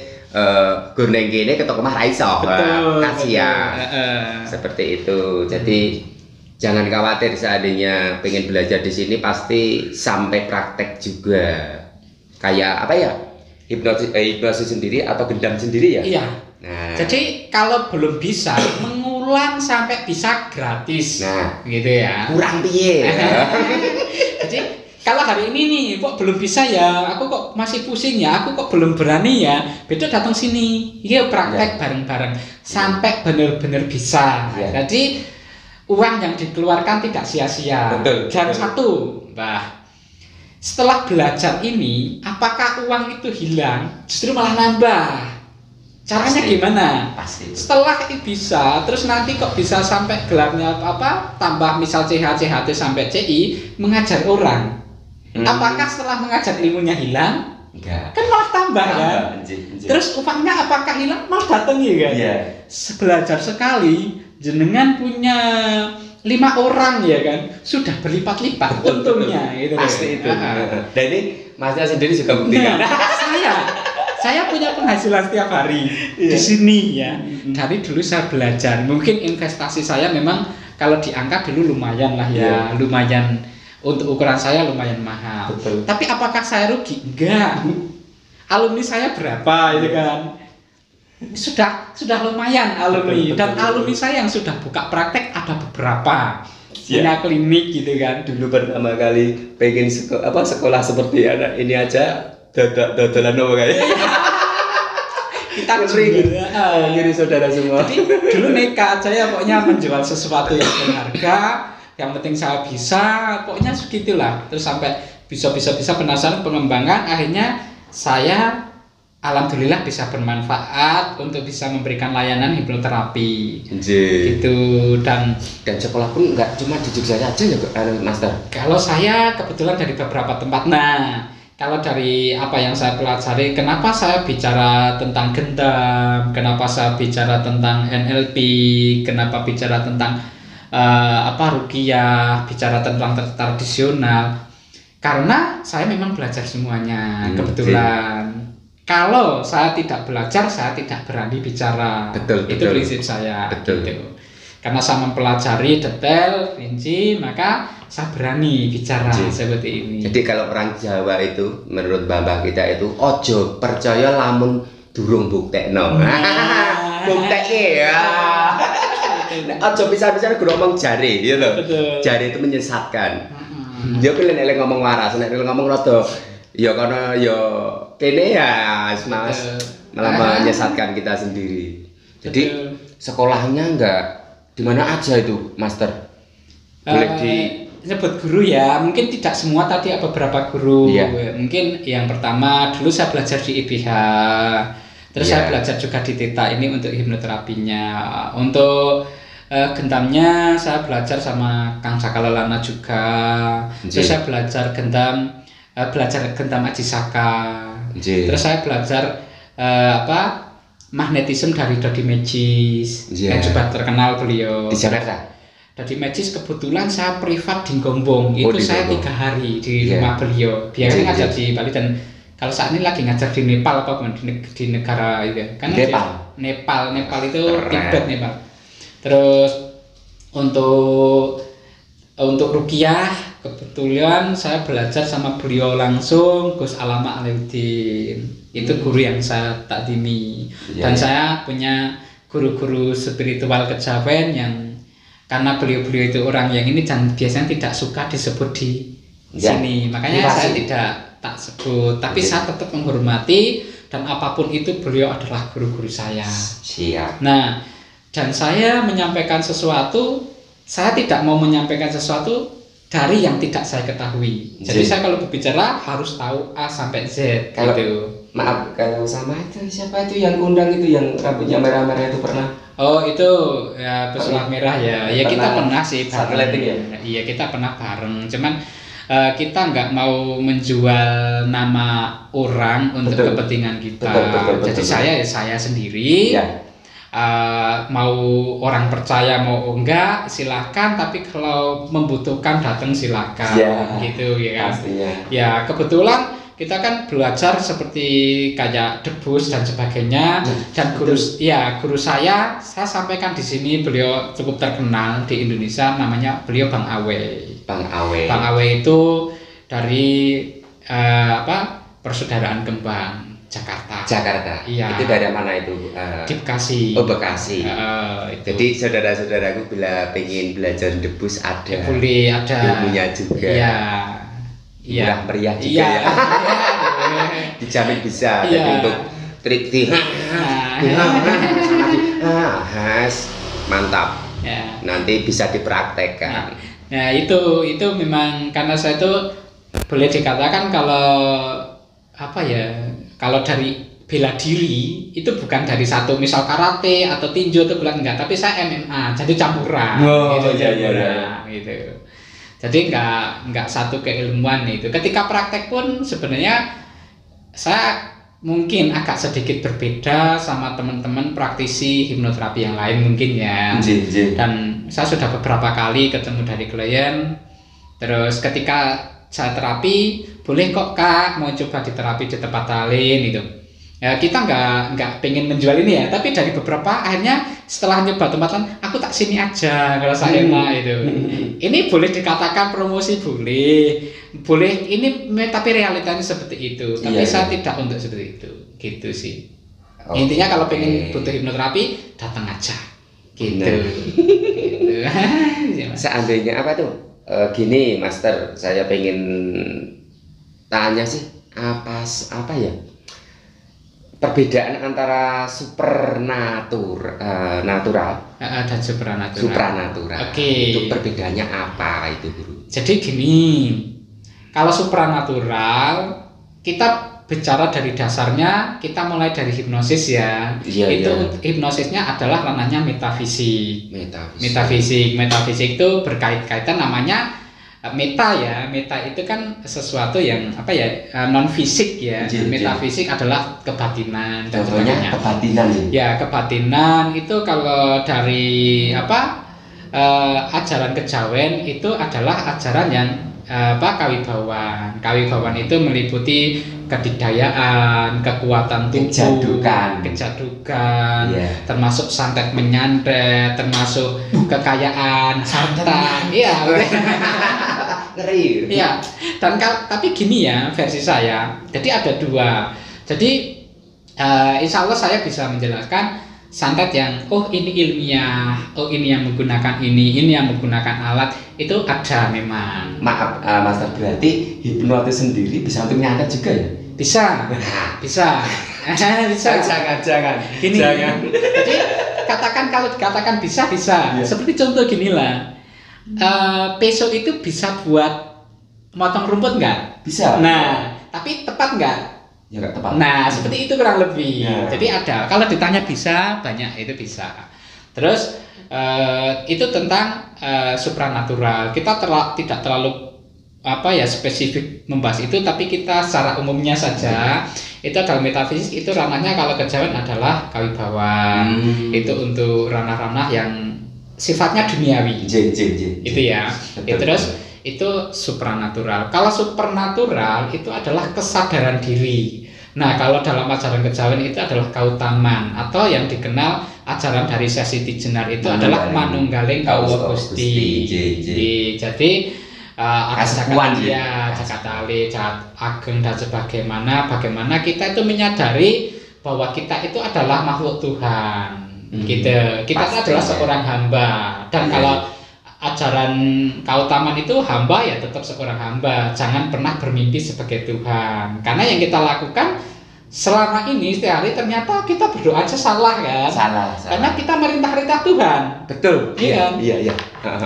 gur neng kene ketok omah ra iso. Kasihan. Seperti itu. Jadi jangan khawatir seandainya pengen belajar di sini pasti sampai praktek juga. Kayak apa ya? Hipnosis sendiri atau gendam sendiri ya? Iya. Nah. Jadi kalau belum bisa mengulang sampai bisa gratis. Nah, gitu ya. Kurang piye. Jadi kalau hari ini nih kok belum bisa ya, aku kok masih pusing ya, aku kok belum berani ya, besok datang sini. Iya praktek bareng-bareng sampai benar-benar bisa. Jadi uang yang dikeluarkan tidak sia-sia. Dan satu, Mbah, setelah belajar ini, apakah uang itu hilang? Justru malah nambah. Caranya gimana? Pasti. Setelah itu bisa, terus nanti kok bisa sampai gelarnya tambah misal CH, CHT sampai CI, mengajar orang. Apakah setelah mengajar ilmunya hilang? Enggak. Kan malah tambah kan? Terus uangnya apakah hilang? Malah datang ya kan? Iya. Belajar sekali. Jenengan punya 5 orang ya kan, sudah berlipat-lipat untungnya itu. Pasti itu. Dan ini Masnya sendiri juga buktikan. Saya punya penghasilan setiap hari di sini ya. Dari dulu saya belajar. Mungkin investasi saya memang kalau diangkat dulu lumayan lah ya, lumayan untuk ukuran saya lumayan mahal. Betul. Tapi apakah saya rugi? Enggak. Alumni saya berapa itu kan? sudah lumayan alumni, dan alumni saya yang sudah buka praktek ada beberapa. Punya klinik gitu kan. Dulu pertama kali pengen sekolah seperti anak ini aja dodolan apa kayak. Kita jual ngiri saudara semua. Jadi dulu nekat saya pokoknya menjual sesuatu yang berharga, yang penting saya bisa, pokoknya segitulah. Terus sampai bisa penasaran pengembangan, akhirnya saya alhamdulillah bisa bermanfaat untuk bisa memberikan layanan hipnoterapi. Gitu. Dan sekolah pun nggak cuma di Jogja aja ya Master. Kalau saya kebetulan dari beberapa tempat. Nah, kalau dari apa yang saya pelajari, kenapa saya bicara tentang gendam, kenapa saya bicara tentang NLP, kenapa bicara tentang ruqyah, bicara tentang tradisional, karena saya memang belajar semuanya kebetulan. Kalau saya tidak belajar, saya tidak berani bicara. Betul. Prinsip saya. Betul. Gitu. Karena saya mempelajari detail, rinci, maka saya berani bicara seperti ini. Jadi kalau orang Jawa itu, menurut mbah kita itu, ojo percaya lamun durung buktekno. Bukteke ya. Ojo bisa-bisa ngomong jari, gitu loh. Jari itu menyesatkan. Dia pilih ngomong waras, nek ngomong rada ya karena ya kene ya Mas malah menyesatkan kita sendiri. Jadi sekolahnya enggak di mana aja itu Master? Boleh disebut guru ya, mungkin tidak semua, tadi ada beberapa guru. Mungkin yang pertama dulu saya belajar di IBH, terus saya belajar juga di Tita ini untuk hipnoterapinya. Untuk gendamnya saya belajar sama Kang Sakalalana juga. Terus saya belajar gendam Aji Saka. Terus saya belajar magnetisme dari Dodi Magis, yang juga terkenal beliau di Jakarta. Dodi Magis kebetulan saya privat di Gombong, itu saya 3 hari di rumah beliau. Biasanya ngajar di Bali, dan kalau saat ini lagi ngajar di Nepal di negara itu kan. Nepal itu Tibet, Nepal. Terus untuk ruqyah kebetulan saya belajar sama beliau langsung, Gus Alama Alauddin. Itu guru yang saya takdimi. Dan saya punya guru-guru spiritual kejawen yang karena beliau-beliau itu orang yang ini dan biasanya tidak suka disebut di sini. Makanya saya tak sebut, tapi saya tetap menghormati, dan apapun itu beliau adalah guru-guru saya. Siap. Nah, dan saya menyampaikan sesuatu, saya tidak mau menyampaikan sesuatu dari yang tidak saya ketahui. Jadi saya kalau berbicara harus tahu A sampai Z. Kalau gitu. Maaf, kalau sama itu siapa itu yang undang itu yang rambutnya merah-merah itu pernah? Oh, itu ya pesulap merah ya. Ya kita pernah sih bareng. Ya? Iya, kita pernah bareng. Cuman kita nggak mau menjual nama orang untuk kepentingan kita. Jadi saya sendiri. Mau orang percaya mau enggak silahkan, tapi kalau membutuhkan datang silahkan. Gitu ya kan. Pastinya. Ya kebetulan kita kan belajar seperti kayak debus dan sebagainya, dan guru saya sampaikan di sini, beliau cukup terkenal di Indonesia, namanya beliau Bang Awe. Bang Awe itu dari Persaudaraan Kembang Jakarta. Iya. Itu dari mana itu? Di Bekasi. Oh, Bekasi. Jadi saudara-saudaraku bila pengen belajar debus ada. Boleh, ada. Ilmunya juga. Iya. Murah meriah juga ya. Dijamin bisa. Jadi untuk trik mantap. Nanti bisa dipraktekkan. Nah, itu memang karena saya itu boleh dikatakan kalau dari bela diri itu bukan dari satu, misal karate atau tinju itu bukan, enggak, tapi saya MMA, jadi campuran. Gitu. Jadi enggak satu keilmuan itu. Ketika praktek pun sebenarnya saya mungkin agak sedikit berbeda sama teman-teman praktisi hipnoterapi yang lain mungkin ya. Dan saya sudah beberapa kali ketemu dari klien. Terus ketika saya terapi, boleh kok Kak mau coba diterapi di tempat lain itu. Ya, kita nggak pengen menjual ini ya, tapi dari beberapa akhirnya setelah nyoba tempat lain, aku tak sini aja kalau saya enak itu. Ini boleh dikatakan promosi, boleh ini, tapi realitanya seperti itu. Tapi saya tidak untuk seperti itu, gitu sih. Intinya kalau pengen butuh hipnoterapi, datang aja. Gitu. Nah. Gitu. Seandainya apa tuh? Gini, Master, saya pengen tanya sih apa ya? Perbedaan antara natural Dan supranatural. supranatural. Oke. Itu perbedaannya apa itu, Guru? Jadi gini, kalau supranatural kita bicara dari dasarnya, kita mulai dari hipnosis ya. Iya, itu iya. hipnosisnya adalah ranahnya metafisik. Metafisik itu berkaitan namanya meta ya. Meta itu kan sesuatu yang apa ya, non fisik ya. Metafisik adalah kebatinan dan sebagainya. Kebatinan Ya, kebatinan itu kalau dari ajaran kejawen itu adalah ajaran yang kawibawan. Kawibawan itu meliputi kedikdayaan, kekuatan tubuh, kejadukan, termasuk santet menyantet, termasuk kekayaan harta. Iya, ngeri. iya. Dan tapi gini ya versi saya. Jadi ada dua. Jadi insya Allah saya bisa menjelaskan santet yang ini ilmiah, ini yang menggunakan ini yang menggunakan alat, itu ada memang. Maaf, Master, berarti hipnotis sendiri bisa untuk nyantet juga ya? Bisa. Bisa. Jangan. Gini. Jangan. Jadi kalau dikatakan bisa. Iya. Seperti contoh gini lah. Peso itu bisa buat motong rumput nggak? Bisa. Nah, tapi tepat nggak? Ya nggak tepat. Nah, seperti itu kurang lebih. Ya. Jadi ada. Kalau ditanya bisa, banyak itu bisa. Terus itu tentang supranatural. Kita tidak terlalu spesifik membahas itu, tapi kita secara umumnya saja. Itu adalah metafisik. Itu ranahnya kalau kejawen adalah kawibawan. Itu untuk ranah-ranah yang sifatnya duniawi. Itu ya. Terus itu supranatural. Kalau supernatural itu adalah kesadaran diri. Nah, kalau dalam ajaran kejawen itu adalah kautaman, atau yang dikenal ajaran dari Syekh Siti Jenar itu adalah manunggaling kawula Gusti. Jadi ada Jakarta Ali, Jakarta Ageng dan bagaimana kita itu menyadari bahwa kita itu adalah makhluk Tuhan. Kita adalah seorang hamba. Dan kalau ajaran kautaman itu hamba ya tetap seorang hamba, jangan pernah bermimpi sebagai Tuhan. Karena yang kita lakukan selama ini setiap hari ternyata kita berdoa aja salah kan? Salah. Karena kita merintah-rintah Tuhan. Betul. Iya. Iya.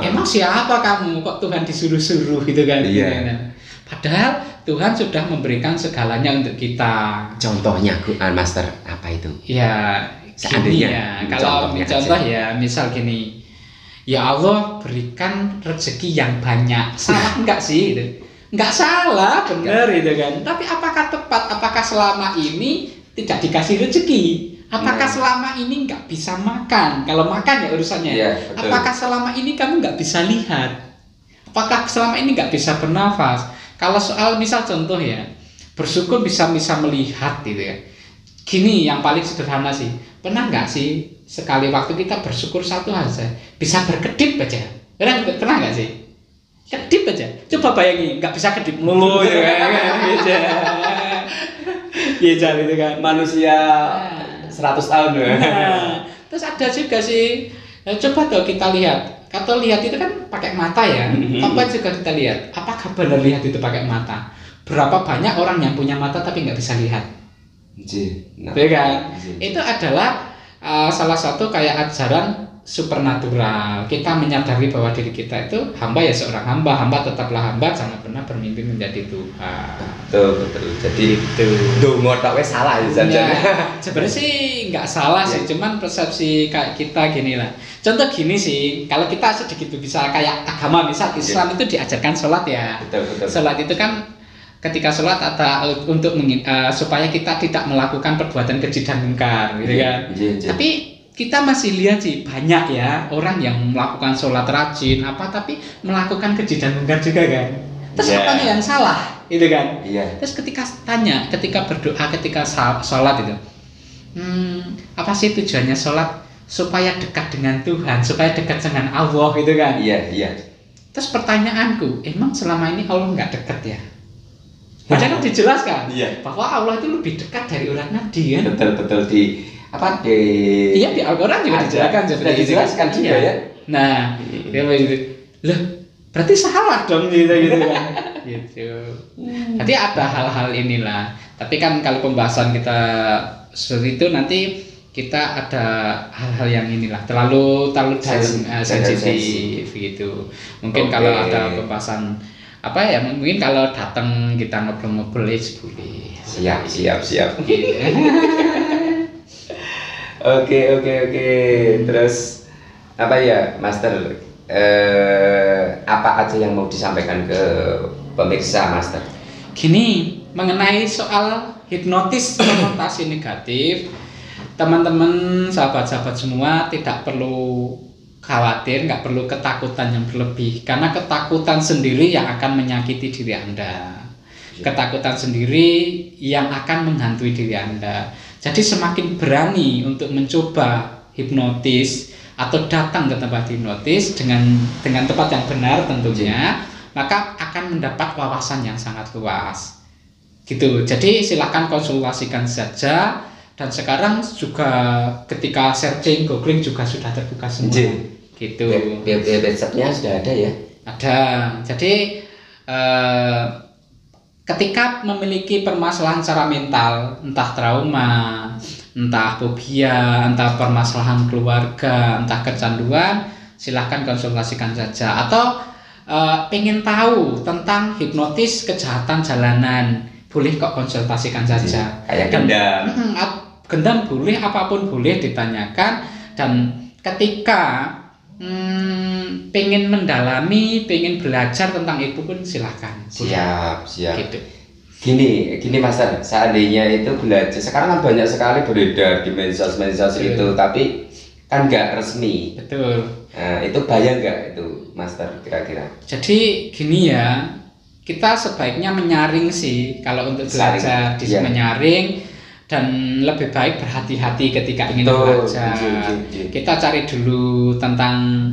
Emang siapa kamu kok Tuhan disuruh-suruh gitu kan? Iya. Padahal Tuhan sudah memberikan segalanya untuk kita. Contohnya, Master, apa itu? Ya, seandainya ya. Kalau contoh ya, misal gini. Ya Allah berikan rezeki yang banyak. Salah enggak sih? Gitu. Enggak salah, benar itu kan. Tapi apakah tepat? Apakah selama ini tidak dikasih rezeki? Apakah selama ini enggak bisa makan? Kalau makan ya urusannya. Ya, apakah selama ini kamu enggak bisa lihat? Apakah selama ini enggak bisa bernafas? Kalau soal misal contoh ya, bersyukur bisa melihat gitu ya. Gini yang paling sederhana sih. Pernah enggak sih sekali waktu kita bersyukur satu hal saja, bisa berkedip aja? Pernah nggak sih? Kedip aja. Coba bayangin, nggak bisa kedip mulu ya kan? Iya jadi itu kan. Manusia 100 tahun ya. Terus ada juga sih. Coba tuh kita lihat. Kalau lihat itu kan pakai mata ya. Coba juga kita lihat. Apakah benar lihat itu pakai mata? Berapa banyak orang yang punya mata tapi nggak bisa lihat? Iya kan? Itu adalah salah satu kayak ajaran supernatural. Kita menyadari bahwa diri kita itu hamba ya seorang hamba. Hamba tetaplah hamba, jangan pernah bermimpi menjadi Tuhan. Betul. Jadi itu dongo tok wis salah ya sebenarnya sih nggak salah sih, cuman persepsi kayak kita gini lah. Contoh gini sih, kalau kita sedikit bisa kayak agama, misal Islam itu diajarkan sholat ya. Betul. Sholat itu kan ketika sholat ada untuk supaya kita tidak melakukan perbuatan keji dan mungkar, gitu kan. Tapi kita masih lihat sih banyak ya orang yang melakukan sholat rajin tapi melakukan keji dan mungkar juga kan. Terus apanya yang salah, gitu kan? Terus ketika berdoa, ketika sholat itu, apa sih tujuannya sholat? Supaya dekat dengan Tuhan, supaya dekat dengan Allah, gitu kan? Iya. Terus pertanyaanku, emang selama ini Allah nggak dekat ya? Padahal dijelaskan bahwa Allah itu lebih dekat dari urat nadi kan? Betul apa di Iya, di Al-Qur'an juga dijelaskan sudah seperti itu. dijelaskan juga ya. Nah, dia begitu. Loh, berarti salah dong gitu kan. Gitu. Jadi ada hal-hal inilah. Tapi kan kalau pembahasan kita seperti itu nanti kita ada hal-hal yang inilah terlalu sensitif gitu. Mungkin kalau ada pembahasan apa ya, mungkin kalau datang kita ngobrol-ngobrol boleh. Siap. Oke. Terus apa ya, Master? Apa aja yang mau disampaikan ke pemirsa, Master? Gini, mengenai soal hipnotis konotasi negatif, teman-teman, sahabat-sahabat semua tidak perlu khawatir, nggak perlu ketakutan yang berlebih, karena ketakutan sendiri yang akan menyakiti diri Anda. Ketakutan sendiri yang akan menghantui diri Anda. Jadi semakin berani untuk mencoba hipnotis atau datang ke tempat hipnotis dengan tempat yang benar tentunya, maka akan mendapat wawasan yang sangat luas. Gitu. Jadi silakan konsultasikan saja, dan sekarang juga ketika searching, googling juga sudah terbuka semua. Gitu. Website-nya sudah ada ya? Ada. Jadi ketika memiliki permasalahan secara mental, entah trauma, entah fobia, entah permasalahan keluarga, entah kecanduan, silahkan konsultasikan saja. Atau pengen tahu tentang hipnotis kejahatan jalanan, boleh kok konsultasikan saja. Kayak gendam. Gendam boleh, apapun boleh ditanyakan. Dan ketika pengen mendalami, pengen belajar tentang itu pun silahkan. Siap. Gitu. Gini Master, seandainya itu belajar, sekarang kan banyak sekali beredar di medsos itu, tapi kan nggak resmi. Betul. Nah, itu bahaya nggak itu, Master, kira-kira? Jadi gini ya, kita sebaiknya menyaring sih kalau untuk belajar, menyaring, dan lebih baik berhati-hati ketika ingin belajar. Kita cari dulu tentang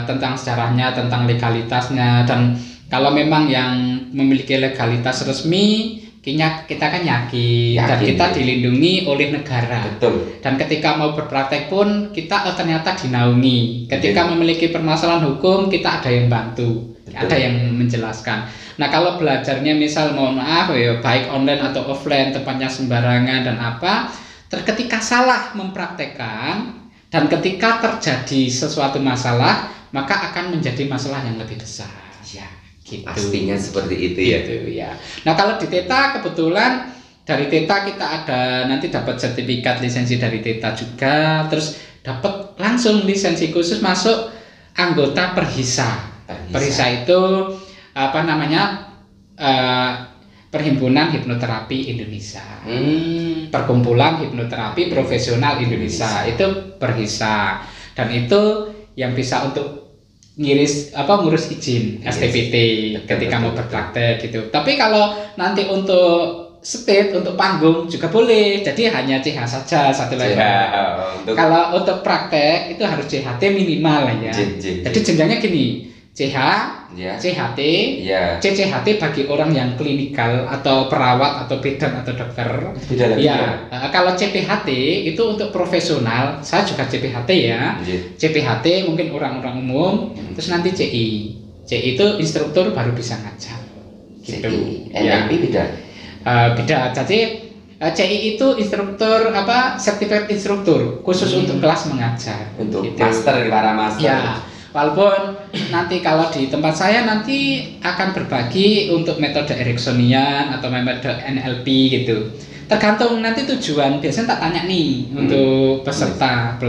tentang sejarahnya, tentang legalitasnya, dan kalau memang yang memiliki legalitas resmi, kita kan yakin dan kita dilindungi oleh negara. Betul. Dan ketika mau berpraktek pun kita ternyata dinaungi. Ketika memiliki permasalahan hukum, kita ada yang bantu. Betul. Ada yang menjelaskan. Nah, kalau belajarnya misal mohon maaf ya, baik online atau offline, tempatnya sembarangan dan apa, ketika salah mempraktekkan dan ketika terjadi sesuatu masalah, maka akan menjadi masalah yang lebih besar. Ya, gitu. Pastinya seperti itu ya. Gitu, ya. Nah, kalau di TETA kebetulan dari TETA kita ada nanti dapat sertifikat lisensi dari TETA juga, terus dapat langsung lisensi khusus masuk anggota Perhisa. Perhisa itu apa namanya, Perhimpunan Hipnoterapi Indonesia, Perkumpulan Hipnoterapi Profesional Indonesia, itu Perhisa, dan itu yang bisa untuk ngurus izin STPT ketika mau berpraktek gitu. Tapi kalau nanti untuk state, untuk panggung juga boleh, jadi hanya CH saja satu level. Kalau untuk praktek itu harus CHT minimal ya. Jadi jenjangnya gini, CH, CHT, CCHT bagi orang yang klinikal atau perawat atau bidan atau dokter. Kalau CPHT itu untuk profesional, saya juga CPHT ya. CPHT mungkin orang-orang umum, terus nanti CI. CI itu instruktur baru bisa ngajar. Gitu. NLP beda. Beda. Jadi CI itu instruktur sertifikat instruktur khusus untuk kelas mengajar. Untuk gitu. para master. Ya. Walaupun nanti kalau di tempat saya nanti akan berbagi untuk metode Ericksonian atau metode NLP gitu. Tergantung nanti tujuan. Biasanya tak tanya nih untuk peserta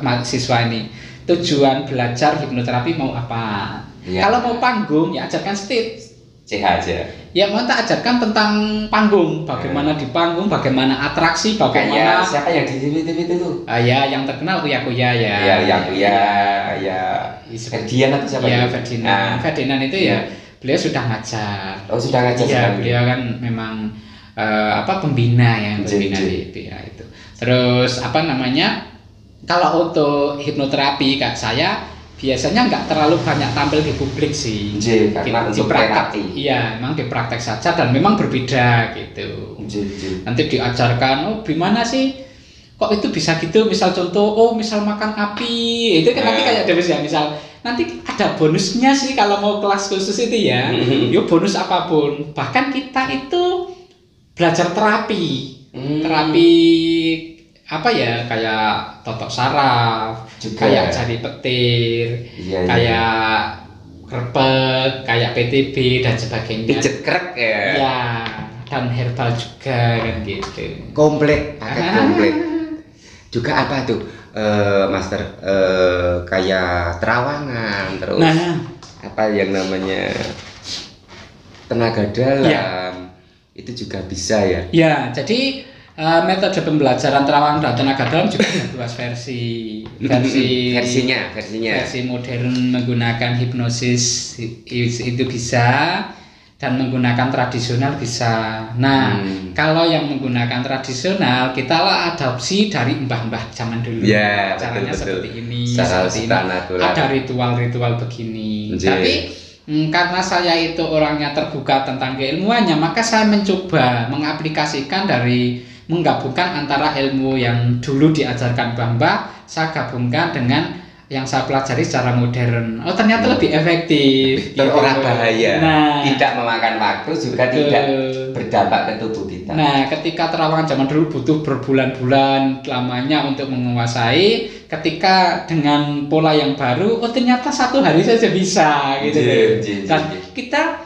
mahasiswa ini, tujuan belajar hipnoterapi mau apa? Kalau mau panggung ya ajarkan stage. CH aja. Ya mau tak ajarkan tentang panggung, bagaimana di panggung, bagaimana atraksi, bagaimana. Siapa yang di TV itu? Ya yang terkenal Uya Kuya ya. Ya. Ferdinand atau siapa? Ya Ferdinand. Ferdinand itu ya beliau sudah ngajar. Oh sudah ngajar. Ya beliau kan memang pembina ya, pembina di ya itu. Terus kalau untuk hipnoterapi kak saya biasanya nggak terlalu banyak tampil di publik sih. Karena untuk praktek. Iya, memang di praktek saja dan memang berbeda gitu. Nanti diajarkan, gimana sih kok itu bisa gitu, misal contoh, oh misal makan api, itu kan nanti kayak ada ya, misal nanti ada bonusnya sih kalau mau kelas khusus itu ya, yuk bonus apapun, bahkan kita itu belajar terapi, terapi apa ya, kayak totok saraf, juga. Kayak jari petir, kayak kerpek, kayak PTB dan sebagainya, pijet krek ya, ya, dan herbal juga kan gitu, komplit, paket komplit. Juga apa tuh master, kayak terawangan, terus apa yang namanya tenaga dalam, itu juga bisa ya. Ya, jadi metode pembelajaran terawangan dan tenaga dalam juga ada 2 versi. Versi modern menggunakan hipnosis itu bisa, dan menggunakan tradisional bisa. Nah, kalau yang menggunakan tradisional kita lah adopsi dari mbah-mbah zaman dulu. Ya, caranya betul. seperti ini, secara seperti ini. natural. Ada ritual-ritual begini. Jee. Tapi karena saya itu orangnya terbuka tentang keilmuannya, maka saya mencoba mengaplikasikan dari menggabungkan antara ilmu yang dulu diajarkan mbah-mbah, saya gabungkan dengan yang saya pelajari secara modern. Oh, ternyata lebih efektif. Orang bahaya. Nah, tidak memakan waktu, juga tidak berdampak ke tubuh kita. Nah, ketika terawangan zaman dulu butuh berbulan-bulan lamanya untuk menguasai, ketika dengan pola yang baru, oh ternyata 1 hari saja bisa gitu. Dan kita,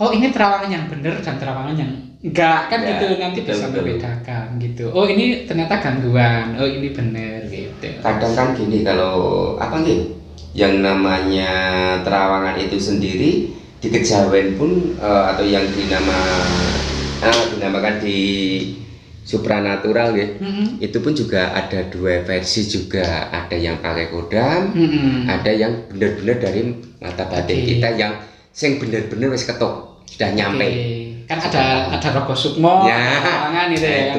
oh ini terawangan yang benar dan terawangan yang enggak kan gitu, nanti bisa membedakan gitu. Oh ini ternyata gangguan, oh ini benar gitu. Kadang kan gini, kalau apa nih, yang namanya terawangan itu sendiri di kejawen pun atau yang dinamakan di supranatural ya, itu pun juga ada 2 versi juga, ada yang pakai kodam, ada yang benar-benar dari mata batin kita, yang sing benar-benar wis ketok sudah nyampe. Kan ada Rogo Sukmo, terawangan itu ya.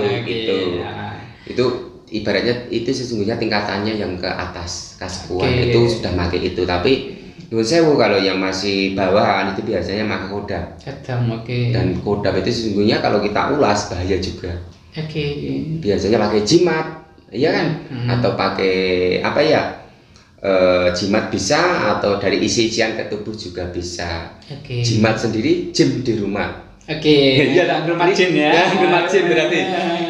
Itu ibaratnya itu sesungguhnya tingkatannya yang ke atas kaskuan, itu sudah pakai itu. Tapi menurut saya kalau yang masih bawahan itu biasanya pakai kodam. Dan kodam itu sesungguhnya kalau kita ulas bahaya juga. Biasanya pakai jimat, iya kan? Atau pakai apa ya? Jimat bisa, atau dari isi-isian ke tubuh juga bisa. Jimat sendiri, jim di rumah. Iya, rumah jin ya. Rumah jin berarti.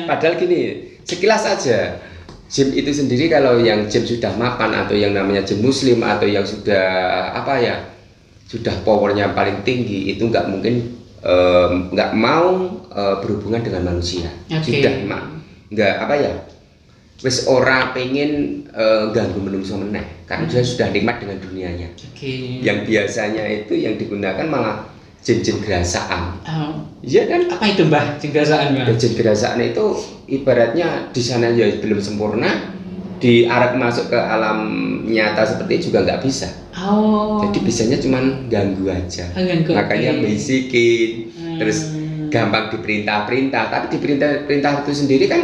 Padahal gini, sekilas aja, jim itu sendiri kalau yang jim sudah mapan, atau yang namanya jim muslim, atau yang sudah apa ya, sudah powernya paling tinggi, itu nggak mungkin nggak mau berhubungan dengan manusia. Sudah nggak apa ya, wis ora pengen ganggu menungso meneh, karena dia sudah nikmat dengan dunianya. Yang biasanya itu yang digunakan malah jin-jin gerasaan. Iya kan? Apa itu Mbah jin gerasaan? Jin gerasaan itu ibaratnya di sana ya belum sempurna, di Arab masuk ke alam nyata seperti itu juga nggak bisa. Jadi bisanya cuman ganggu aja. Makanya bisikin, terus gampang diperintah-perintah. Tapi diperintah itu sendiri kan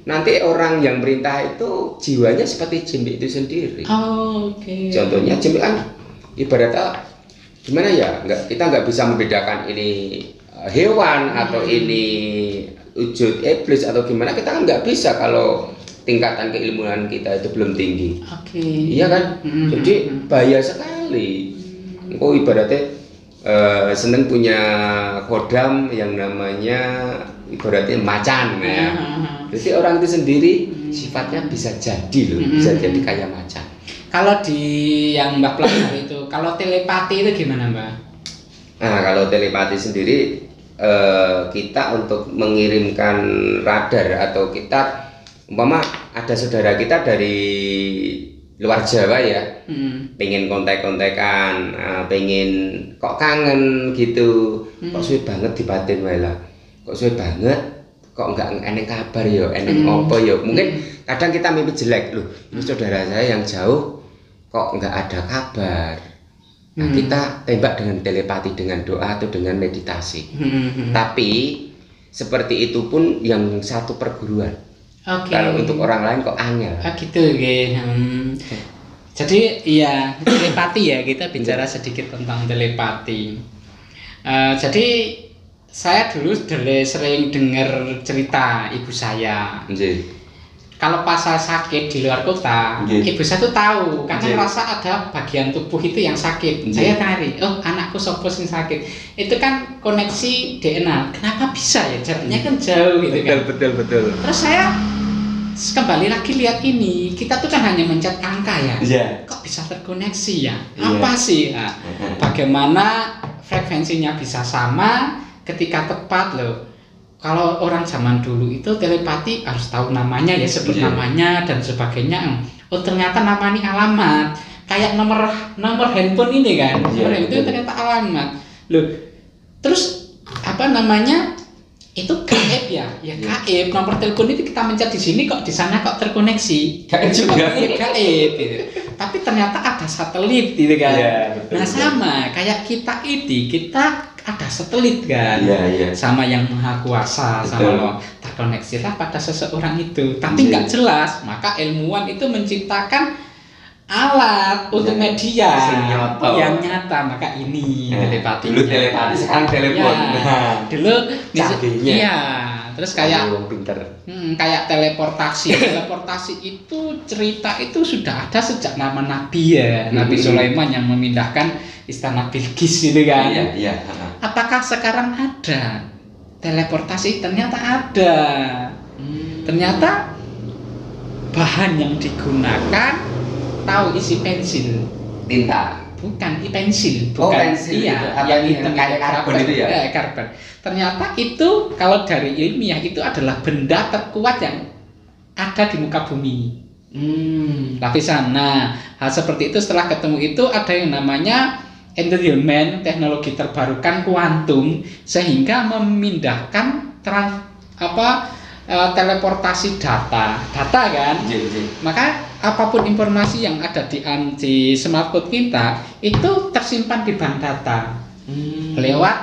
nanti orang yang perintah itu jiwanya seperti jin itu sendiri. Contohnya jin kan ibaratnya gimana ya, kita nggak bisa membedakan ini hewan atau ini wujud iblis atau gimana, kita kan nggak bisa kalau tingkatan keilmuan kita itu belum tinggi. Iya kan? Jadi bahaya sekali. Engkau ibaratnya seneng punya kodam yang namanya ibaratnya macan ya. Jadi orang itu sendiri sifatnya bisa jadi loh, bisa jadi kayak macan. Kalau di yang Mbak pelajari itu, kalau telepati itu gimana Mbak? Nah, kalau telepati sendiri kita untuk mengirimkan radar, atau kita umpama ada saudara kita dari luar Jawa ya, pengen kontak-kontakan, pengen kok kangen gitu, kok suwe banget di batin wae lah, kok suwe banget, kok enggak eneng kabar ya, eneng apa ya, mungkin kadang kita mimpi jelek loh, ini saudara saya yang jauh kok enggak ada kabar. Nah, kita tembak dengan telepati, dengan doa atau dengan meditasi. Tapi seperti itu pun yang satu perguruan. Kalau untuk orang lain kok angel. Gitu Jadi iya, telepati ya, kita bicara sedikit tentang telepati. Jadi saya dulu sering dengar cerita ibu saya. kalau pas saya sakit di luar kota, ibu saya tuh tahu karena merasa ada bagian tubuh itu yang sakit. Saya cari, oh anakku sopo sing sakit. Itu kan koneksi DNA. Kenapa bisa ya? Jaraknya kan jauh gitu kan. Betul. Terus saya kembali lagi lihat ini, kita tuh kan hanya mencet angka ya. Kok bisa terkoneksi ya? Apa sih? Nah, bagaimana frekuensinya bisa sama ketika tepat loh. Kalau orang zaman dulu itu telepati harus tahu namanya ya, sebut namanya dan sebagainya. Oh ternyata nama ini alamat, kayak nomor handphone ini kan, nomor itu ternyata alamat. Loh, terus apa namanya? Itu gaib ya gaib. Nomor telepon itu kita mencet di sini kok di sana kok terkoneksi. Gaib juga. Gaib gitu. Tapi ternyata ada satelit gitu kan. Nah sama kayak kita ini, kita ada satelit kan, sama yang maha kuasa, sama lo terkoneksilah pada seseorang itu, tapi nggak jelas. Maka ilmuwan itu menciptakan alat untuk media yang nyata. Maka ini telepati. Dulu telepati, sekarang telepon. Dulu terus kayak kayak teleportasi. Teleportasi itu cerita itu sudah ada sejak nama Nabi ya, Nabi Sulaiman yang memindahkan istana Bilqis itu kan. Apakah sekarang ada teleportasi? Ternyata ada. Ternyata bahan yang digunakan, tahu isi pensil, tinta, bukan pensil, bukan pensil yang hitam kayak karbon itu ya. Karbon. Ternyata itu kalau dari ilmiah itu adalah benda terkuat yang ada di muka bumi. Lapisan. Nah, hal seperti itu setelah ketemu itu ada yang namanya entanglement, teknologi terbarukan kuantum, sehingga memindahkan teleportasi data kan. Maka apapun informasi yang ada di smartphone kita itu tersimpan di bank data lewat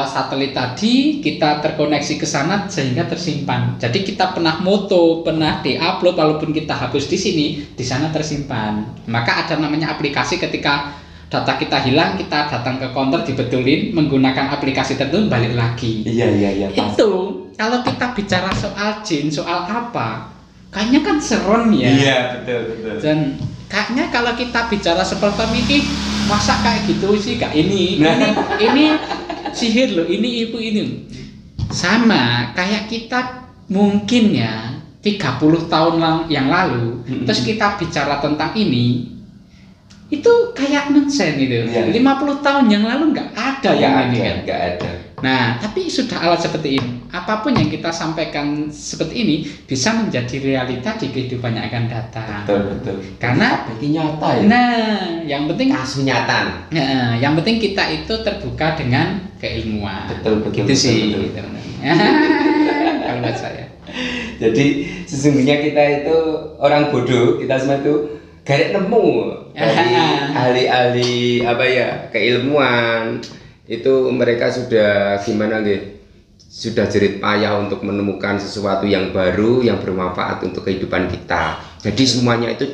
satelit tadi. Kita terkoneksi ke sana sehingga tersimpan. Jadi kita pernah moto, pernah diupload, walaupun kita hapus di sini, di sana tersimpan. Maka ada namanya aplikasi, ketika data kita hilang, kita datang ke counter, dibetulin menggunakan aplikasi tertentu, balik lagi. Iya. Itu kalau kita bicara soal jin, soal apa, kayaknya kan serem ya. Iya, betul. Dan kayaknya kalau kita bicara seperti ini, masa kayak gitu sih, kak ini sihir loh, ini ibu ini. Sama kayak kita mungkin ya 30 tahun yang lalu, terus kita bicara tentang ini, itu kayak nonsen gitu. 50 tahun yang lalu nggak ada yang ini kan. Nggak ada. Nah, tapi sudah alat seperti ini. Apapun yang kita sampaikan seperti ini bisa menjadi realita di kehidupan yang akan datang. Betul. Karena nyata ya. Nah, yang penting kasunyatan. Nah, yang penting kita itu terbuka dengan keilmuan. Betul. Itu sih. Kalau buat saya. Jadi sesungguhnya kita itu orang bodoh, kita semua itu garek nemu dari ahli-ahli keilmuan itu. Mereka sudah gimana gitu, sudah jerit payah untuk menemukan sesuatu yang baru yang bermanfaat untuk kehidupan kita. Jadi semuanya itu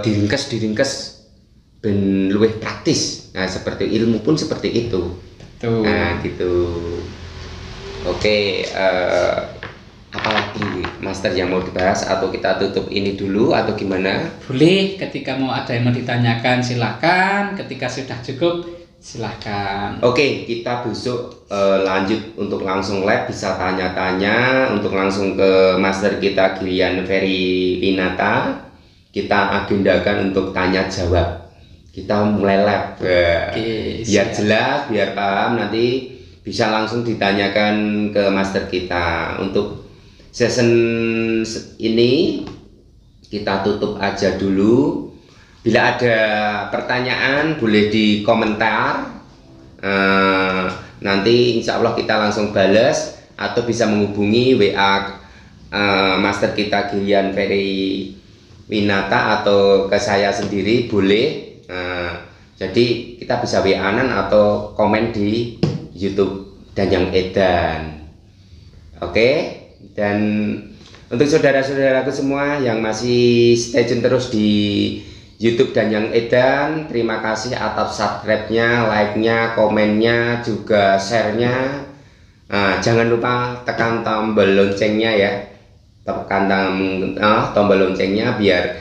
diringkes ben luwih praktis. Nah, seperti ilmu pun seperti itu. Betul. Nah, gitu. Oke, apalagi Master yang mau dibahas, atau kita tutup ini dulu atau gimana? Boleh, ketika mau ada yang mau ditanyakan silakan, ketika sudah cukup silakan. Oke, kita besok lanjut untuk langsung live, bisa tanya-tanya untuk langsung ke Master kita Gilian Ferry Winata. Kita agendakan untuk tanya jawab. Kita mulai live. Biar jelas, biar paham, nanti bisa langsung ditanyakan ke Master kita. Untuk season ini kita tutup aja dulu. Bila ada pertanyaan boleh di komentar, nanti insya Allah kita langsung balas, atau bisa menghubungi WA Master kita Gilian Ferry Winata atau ke saya sendiri boleh. Jadi kita bisa WA-an atau komen di YouTube Danyang Edan. Oke. Dan untuk saudara-saudaraku semua yang masih stay tune terus di YouTube Danyang Edan, terima kasih atas subscribe-nya, like-nya, komennya, juga share-nya. Jangan lupa tekan tombol loncengnya ya. tekan tombol loncengnya biar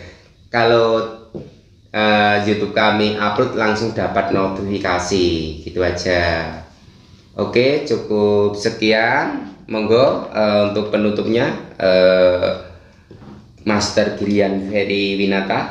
kalau YouTube kami upload langsung dapat notifikasi, gitu aja. Oke, cukup sekian. Monggo untuk penutupnya Master Girian Ferry Winata.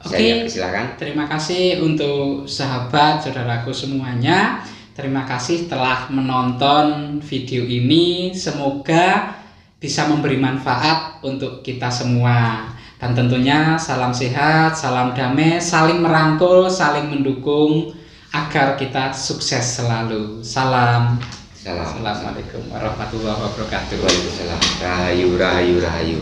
Saya silakan. Terima kasih untuk sahabat saudaraku semuanya. Terima kasih telah menonton video ini. Semoga bisa memberi manfaat untuk kita semua. Dan tentunya salam sehat, salam damai, saling merangkul, saling mendukung agar kita sukses selalu. Salam. Assalamualaikum warahmatullahi wabarakatuh. Waalaikumsalam. Rahayu, rahayu, rahayu.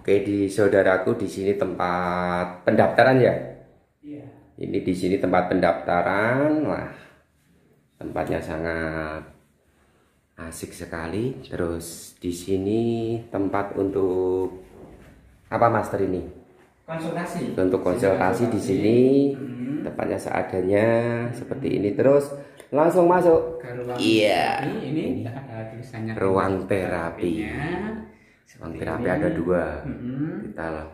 Oke, di saudaraku di sini tempat pendaftaran ya. Iya. Ini di sini tempat pendaftaran. Wah, tempatnya sangat asik sekali. Terus di sini tempat untuk apa Master ini? Konsultasi. Untuk konsultasi di sini. Tempatnya seadanya seperti ini. Terus langsung masuk. Iya. Ini ada tulisannya ruang terapi. Ruang terapi ada 2. Kita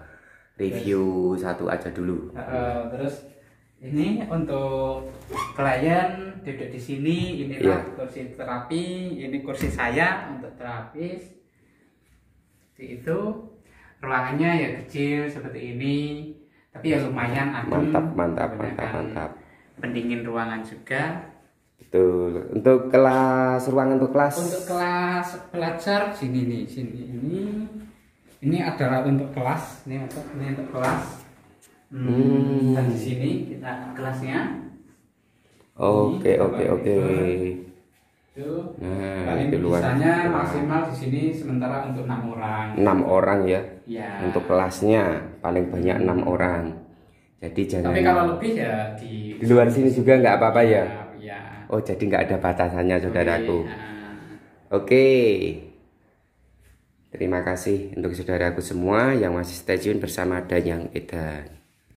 review satu aja dulu. Terus ini untuk klien duduk di sini, inilah kursi terapi, ini kursi saya untuk terapis. Seperti itu. Ruangannya ya kecil seperti ini, tapi ya lumayan adem. Mantap. Pendingin ruangan juga. Betul. Untuk kelas Untuk kelas belajar sini nih, ini adalah untuk kelas, ini untuk kelas. Dan di sini kita kelasnya. Oke. Itu. Nah, Paling itu luar bisanya biasa. maksimal di sini sementara untuk 6 orang. 6 orang ya. Ya. Untuk kelasnya paling banyak 6 orang. Jadi jangan. Tapi kalau lebih ya di luar sini juga nggak apa-apa ya. Ya. Oh, jadi nggak ada batasannya saudaraku. Oke. Oke. Terima kasih untuk saudaraku semua yang masih stay tune bersama Danyang Edan.